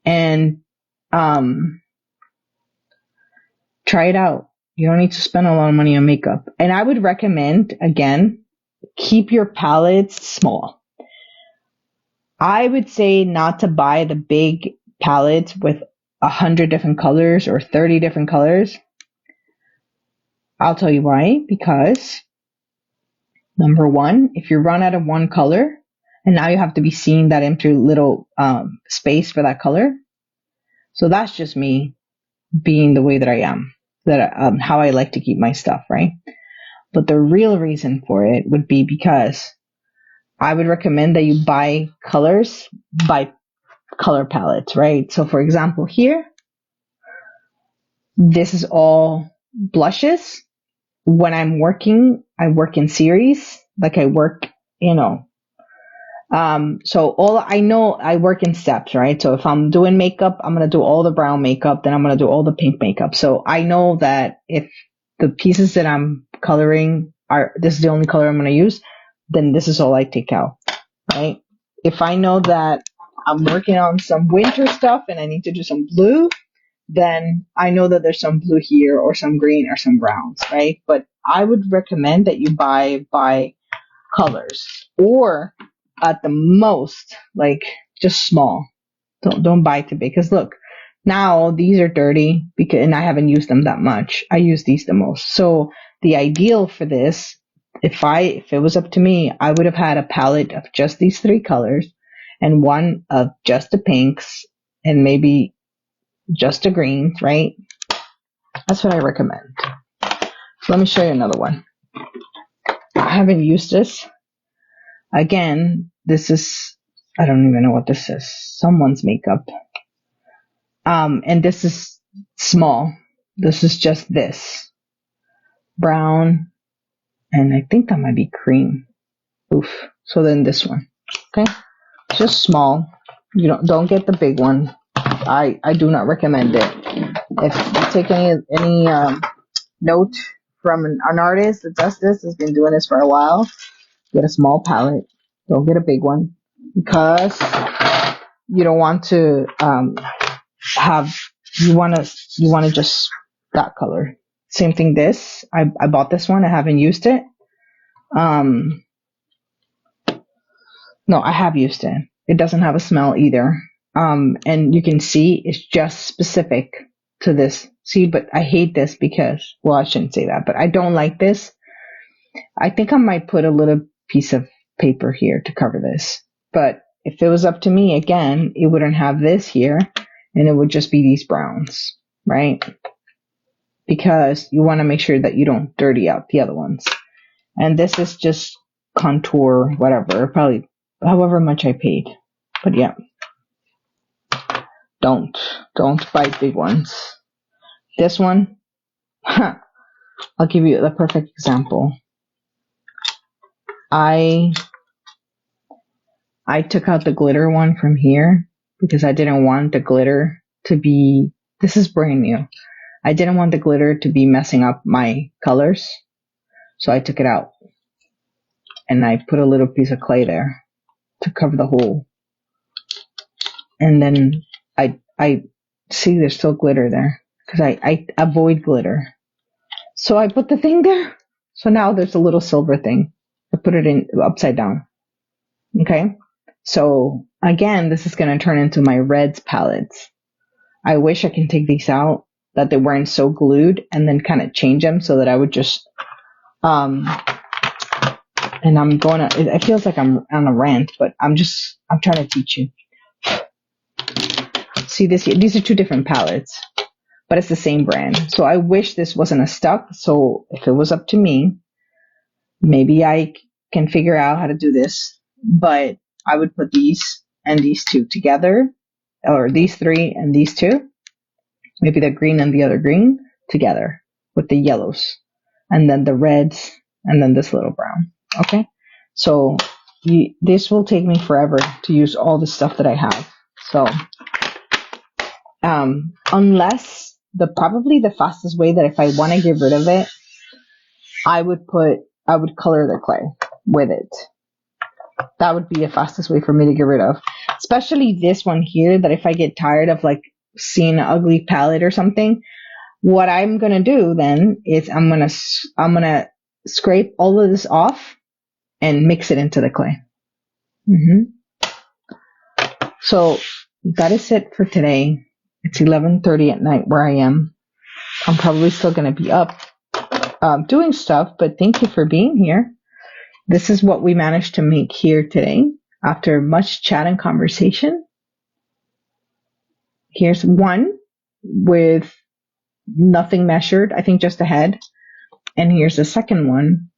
And try it out. You don't need to spend a lot of money on makeup. And I would recommend, again, keep your palettes small. I would say not to buy the big palettes with 100 different colors or 30 different colors. I'll tell you why. Because number one, if you run out of one color and now you have to be seeing that empty little space for that color. So that's just me being the way that I am, how I like to keep my stuff, right? But the real reason for it would be because I would recommend that you buy colors by color palettes, right? So for example, here, this is all blushes. When I'm working, I work in series, like I work, so I work in steps, right? So if I'm doing makeup, I'm going to do all the brown makeup, then I'm going to do all the pink makeup. So I know that if the pieces that I'm coloring this is the only color I'm going to use, then this is all I take out, right? If I know that I'm working on some winter stuff and I need to do some blue, then I know that there's some blue here or some green or some browns, right? But I would recommend that you buy by colors, or at the most, like just small. Don't buy too big, because look, now these are dirty and I haven't used them that much. I use these the most. So the ideal for this, if it was up to me, I would have had a palette of just these 3 colors and one of just the pinks and maybe just the greens, right? That's what I recommend. So let me show you another one. I haven't used this. Again, this is, I don't even know what this is. Someone's makeup. And this is small. This is just this. Brown. And I think that might be cream. Oof. So then this one. Okay. Just small. You don't get the big one. I do not recommend it. If you take any note from an artist that does this, has been doing this for a while, get a small palette. Don't get a big one, because you don't want to you want to just that color. Same thing. This I bought this one. I haven't used it. No, I have used it. It doesn't have a smell either. And you can see it's just specific to this. See, but I hate this because, well, I shouldn't say that, but I don't like this. I think I might put a little piece of paper here to cover this. But if it was up to me, again, it wouldn't have this here, and it would just be these browns, right? Because you want to make sure that you don't dirty out the other ones. And this is just contour, whatever, probably however much I paid. But yeah, don't buy big ones. This one, I'll give you the perfect example. I took out the glitter one from here because I didn't want the glitter to be, this is brand new. I didn't want the glitter to be messing up my colors. So I took it out and I put a little piece of clay there to cover the hole. And then I see there's still glitter there because I avoid glitter. So I put the thing there. So now there's a little silver thing. I put it in upside down. Okay. So again, this is going to turn into my reds palettes. I wish I can take these out, that they weren't so glued, and then kind of change them so that I would just, and I'm going to, it feels like I'm on a rant, but I'm trying to teach you. See this here? These are two different palettes, but it's the same brand. So I wish this wasn't a stuck. So if it was up to me, maybe I can figure out how to do this, but I would put these and these two together, or these three and these two, maybe the green and the other green together with the yellows, and then the reds, and then this little brown. Okay, so this will take me forever to use all the stuff that I have. So unless probably the fastest way that if I want to get rid of it, I would color the clay with it. That would be the fastest way for me to get rid of, especially this one here, that if I get tired of like seeing an ugly palette or something, what I'm going to do then is I'm going to scrape all of this off and mix it into the clay. So that is it for today. It's 11:30 at night where I am. I'm probably still going to be up doing stuff, but thank you for being here. This is what we managed to make here today after much chat and conversation. Here's one with nothing measured, I think just a head. And here's the second one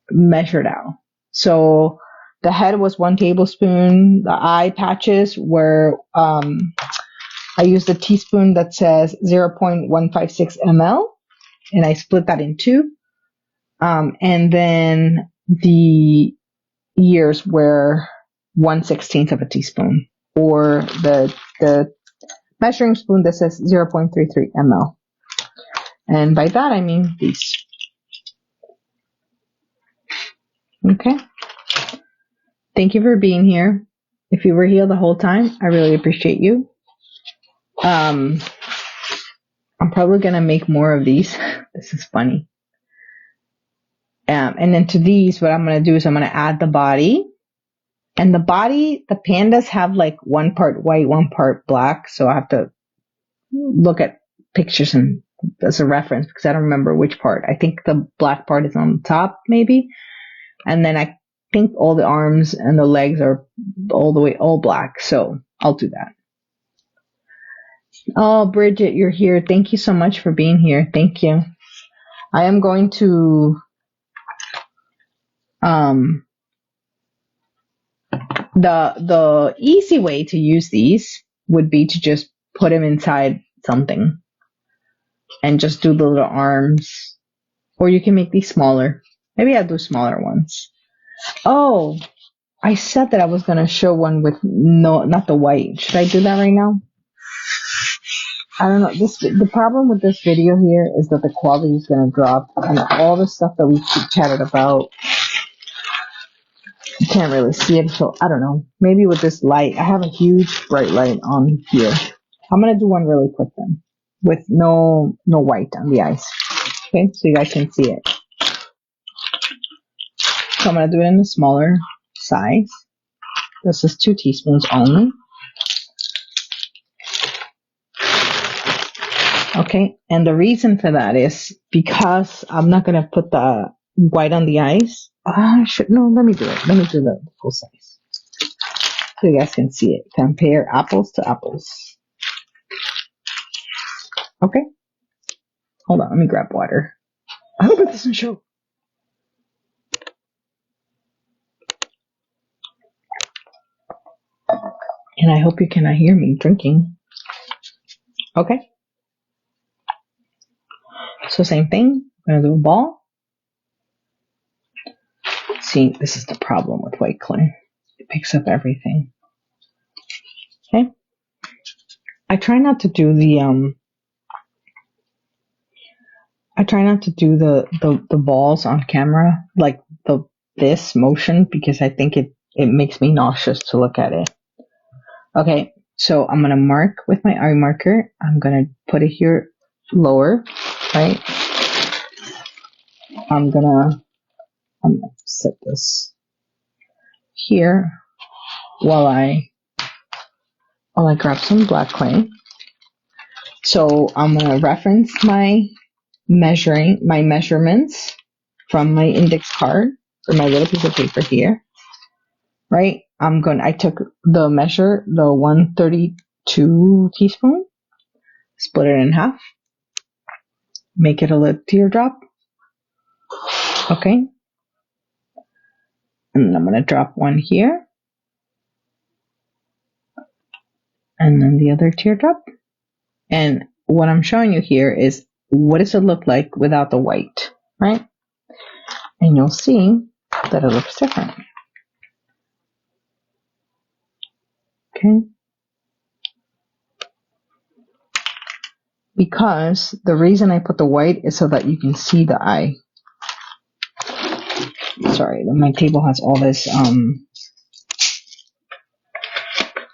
measured out. So the head was 1 tablespoon. The eye patches were, I used a teaspoon that says 0.156 ml, and I split that in two. And then the ears were 1/16 of a teaspoon, or the measuring spoon that says 0.33 ml. And by that I mean these. Okay. Thank you for being here. If you were here the whole time, I really appreciate you. I'm probably gonna make more of these. This is funny. And then to these, what I'm going to do is I'm going to add the body. And the body, the pandas have like one part white, one part black. So I have to look at pictures and as a reference because I don't remember which part. I think the black part is on the top, maybe. And then I think all the arms and the legs are all black. So I'll do that. Oh, Bridget, you're here. Thank you so much for being here. Thank you. I am going to the easy way to use these would be to just put them inside something and just do the little arms, or you can make these smaller. Maybe I'll do smaller ones. Oh, I said that I was going to show one with not the white. Should I do that right now? I don't know. The problem with this video here is that the quality is going to drop, and all the stuff that we chatted about, you can't really see it. So I don't know. Maybe with this light, I have a huge bright light on here. I'm going to do one really quick then, with no white on the eyes. Okay, so you guys can see it. So I'm going to do it in a smaller size. This is 2 teaspoons only. Okay, and the reason for that is because I'm not gonna put the white on the eyes. No, let me do it. Let me do the full size so you guys can see it. Compare apples to apples. Okay, hold on. Let me grab water. I hope it doesn't show. And I hope you cannot hear me drinking. Okay. So same thing. I'm gonna do a ball. See, this is the problem with white clay. It picks up everything. Okay. I try not to do the balls on camera, like this motion, because I think it makes me nauseous to look at it. Okay, so I'm gonna mark with my eye marker. I'm gonna put it here lower, right? I'm gonna set this here while I grab some black clay. So I'm gonna reference my measurements from my index card or my little piece of paper here, right? I took the 132 teaspoon, split it in half, make it a little teardrop. Okay. And then I'm going to drop one here. And then the other teardrop. And what I'm showing you here is what does it look like without the white, right? And you'll see that it looks different. Okay. Because the reason I put the white is so that you can see the eye. Sorry, my table has all this,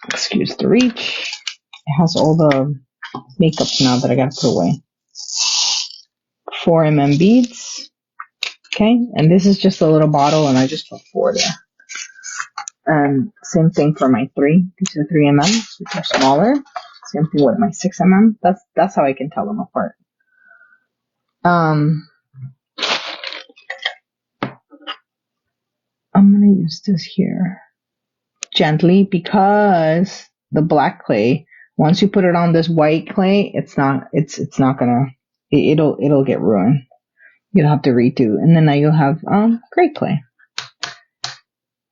excuse the reach. It has all the makeups now that I gotta put away. 4 mm beads. Okay, and this is just a little bottle, and I just put 4 there. And same thing for my 3. These are 3 mm, which are smaller. Same thing with my 6 mm. That's how I can tell them apart. I'm gonna use this here gently because the black clay, once you put it on this white clay, it's not gonna, it'll get ruined. You'll have to redo, and then now you'll have gray clay.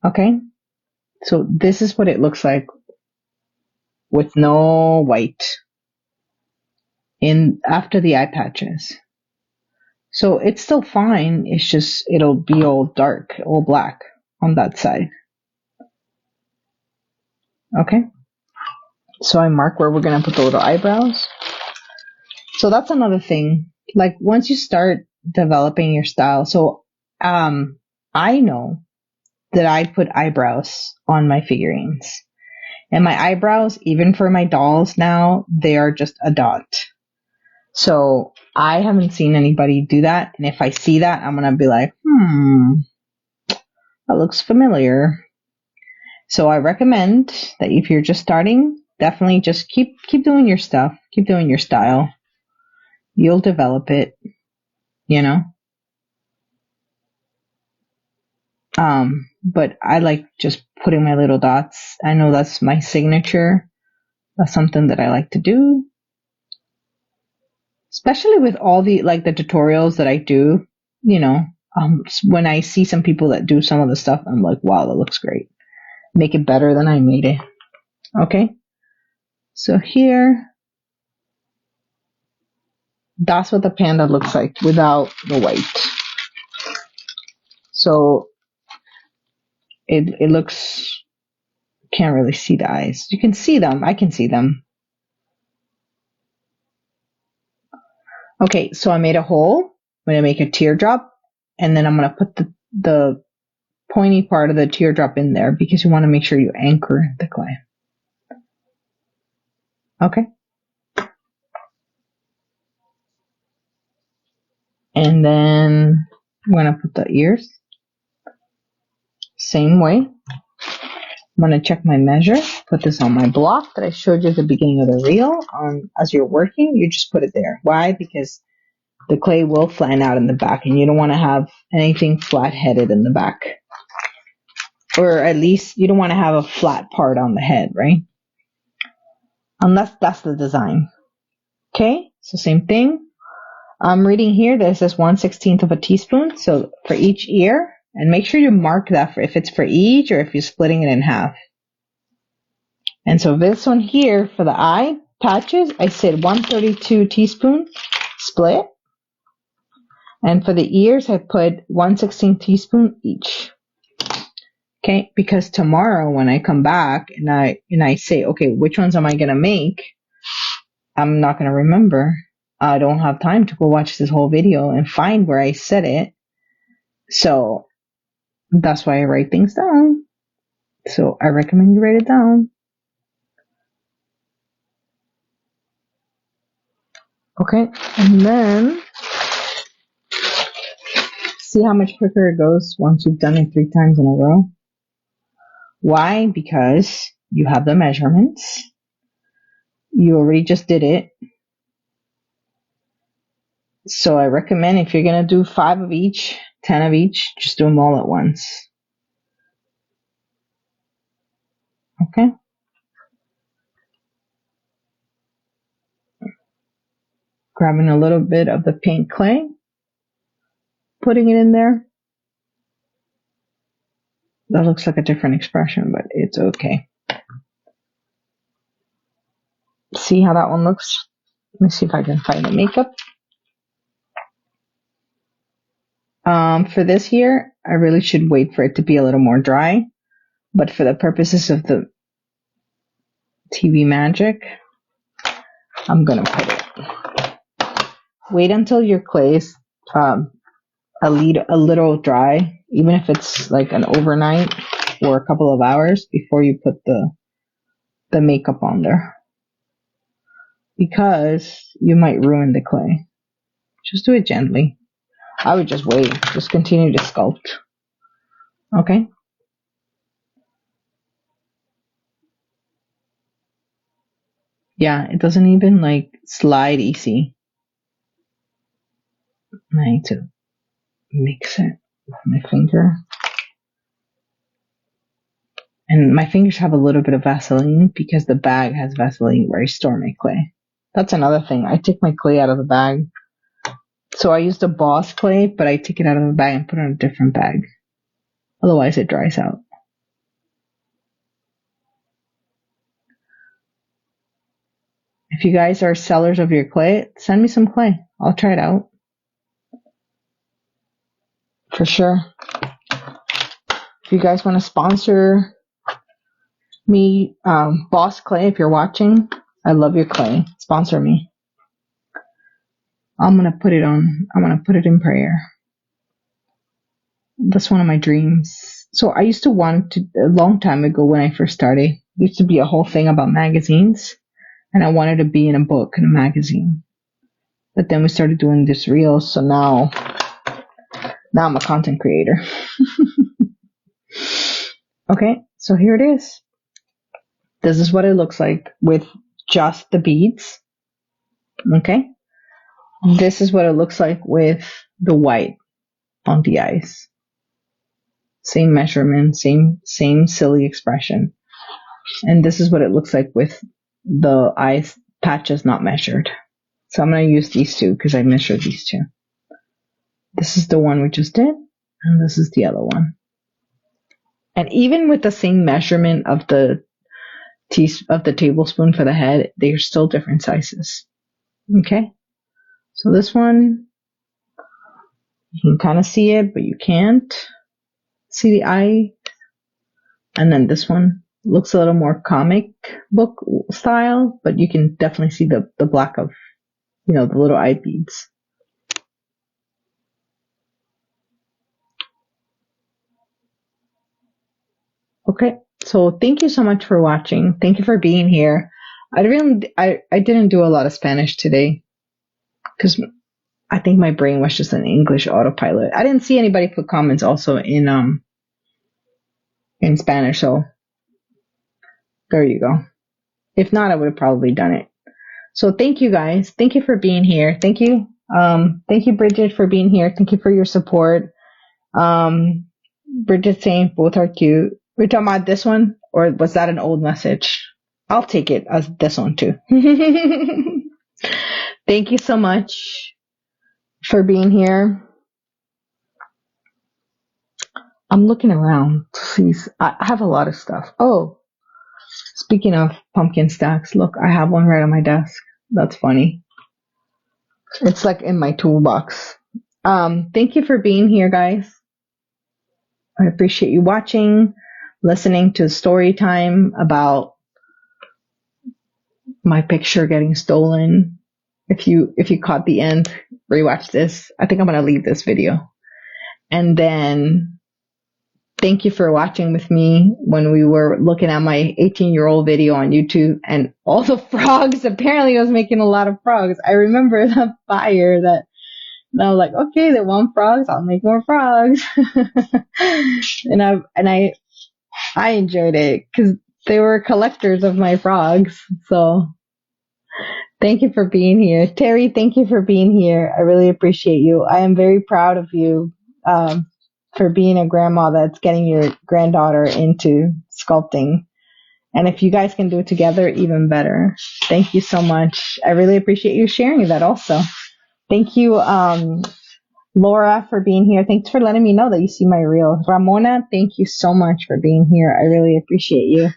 Okay, so this is what it looks like with no white in after the eye patches. So it's still fine. It's just it'll be all dark, all black on that side. Okay, so I mark where we're gonna put the little eyebrows. So that's another thing. Like once you start developing your style, so I know that I put eyebrows on my figurines. And my eyebrows, even for my dolls now, they are just a dot. So I haven't seen anybody do that. And if I see that, I'm going to be like, that looks familiar. So I recommend that if you're just starting, definitely just keep doing your stuff. Keep doing your style. You'll develop it, you know. But I like just putting my little dots. I know that's my signature. That's something that I like to do. Especially with all the tutorials that I do, you know, when I see some people that do some of the stuff, I'm like, wow, that looks great. Make it better than I made it. Okay. So here, that's what the panda looks like without the white. So it looks, can't really see the eyes. You can see them. I can see them. Okay, so I made a hole. I'm going to make a teardrop, and then I'm going to put the pointy part of the teardrop in there because you want to make sure you anchor the clay. Okay. And then I'm going to put the ears. Same way. I'm going to check my measure. put this on my block that I showed you at the beginning of the reel. As you're working, you just put it there. Why? Because the clay will flatten out in the back, and you don't want to have anything flat-headed in the back. Or at least you don't want to have a flat part on the head, right? Unless that's the design. Okay, so same thing. I'm reading here that it says 1/16 of a teaspoon. So for each ear, and make sure you mark that for if it's for each or if you're splitting it in half. And so this one here for the eye patches, I said 132 teaspoon split. And for the ears, I put 1/16 teaspoon each. Okay, because tomorrow when I come back and I say, okay, which ones am I gonna make? I'm not gonna remember. I don't have time to go watch this whole video and find where I said it. So that's why I write things down. So I recommend you write it down. Okay, and then see how much quicker it goes once you've done it 3 times in a row. Why? Because you have the measurements. You already just did it. So I recommend if you're going to do 5 of each, 10 of each, just do them all at once. Okay? Grabbing a little bit of the pink clay, putting it in there. That looks like a different expression, but it's okay. See how that one looks? Let me see if I can find the makeup. For this here, I really should wait for it to be a little more dry. But for the purposes of the TV magic, I'm going to put it. Wait until your clay is a little dry, even if it's like an overnight or a couple of hours before you put the makeup on there. Because you might ruin the clay. Just do it gently. I would just wait. Just continue to sculpt. Okay? Yeah, it doesn't even like slide easy. I need to mix it with my finger. And my fingers have a little bit of Vaseline because the bag has Vaseline where I store my clay. That's another thing. I take my clay out of the bag. So I used a Boss clay, but I take it out of the bag and put it in a different bag. Otherwise it dries out. If you guys are sellers of your clay, send me some clay. I'll try it out. For sure. If you guys want to sponsor me, Boss Clay, if you're watching, I love your clay. Sponsor me. I'm gonna put it in prayer. That's one of my dreams. So I used to want to, a long time ago when I first started, there used to be a whole thing about magazines, and I wanted to be in a book, in a magazine. But then we started doing this reel, so now I'm a content creator. Okay, so here it is. This is what it looks like with just the beads. Okay. This is what it looks like with the white on the eyes. Same measurement, same silly expression. And this is what it looks like with the eyes patches not measured. So I'm going to use these two because I measured these two. This is the one we just did, and this is the other one. And even with the same measurement of the tablespoon for the head, they are still different sizes. Okay? So this one, you can kind of see it, but you can't see the eye. And then this one looks a little more comic book style, but you can definitely see the black of, the little eye beads. Okay, so thank you so much for watching. Thank you for being here. I didn't do a lot of Spanish today because I think my brain was just an English autopilot. I didn't see anybody put comments also in Spanish, so There you go. If not, I would have probably done it. So thank you guys. Thank you for being here. Thank you. Thank you, Bridget, for being here. Thank you for your support. Bridget saying both are cute. We're talking about this one, or was that an old message? I'll take it as this one too. Thank you so much for being here. I'm looking around to see. I have a lot of stuff. Oh, speaking of pumpkin stacks, look, I have one right on my desk. That's funny. It's like in my toolbox. Thank you for being here, guys. I appreciate you watching, listening to story time about my picture getting stolen. If you caught the end, rewatch this. I think I'm gonna leave this video. And then thank you for watching with me when we were looking at my 18-year-old video on YouTube and all the frogs. Apparently I was making a lot of frogs. I remember the fire that I was like, okay, they want frogs, I'll make more frogs. and I enjoyed it because they were collectors of my frogs. So thank you for being here. Terry, thank you for being here. I really appreciate you. I am very proud of you for being a grandma that's getting your granddaughter into sculpting. And if you guys can do it together, even better. Thank you so much. I really appreciate you sharing that also. Thank you, Laura, for being here. Thanks for letting me know that you see my reel. Ramona, thank you so much for being here. I really appreciate you.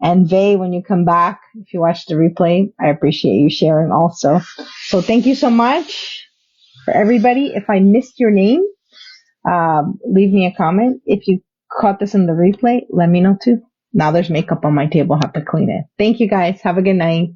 And Vay, when you come back, if you watch the replay, I appreciate you sharing also. So thank you so much for everybody. If I missed your name, leave me a comment. If you caught this in the replay, let me know too. Now there's makeup on my table. I have to clean it. Thank you guys. Have a good night.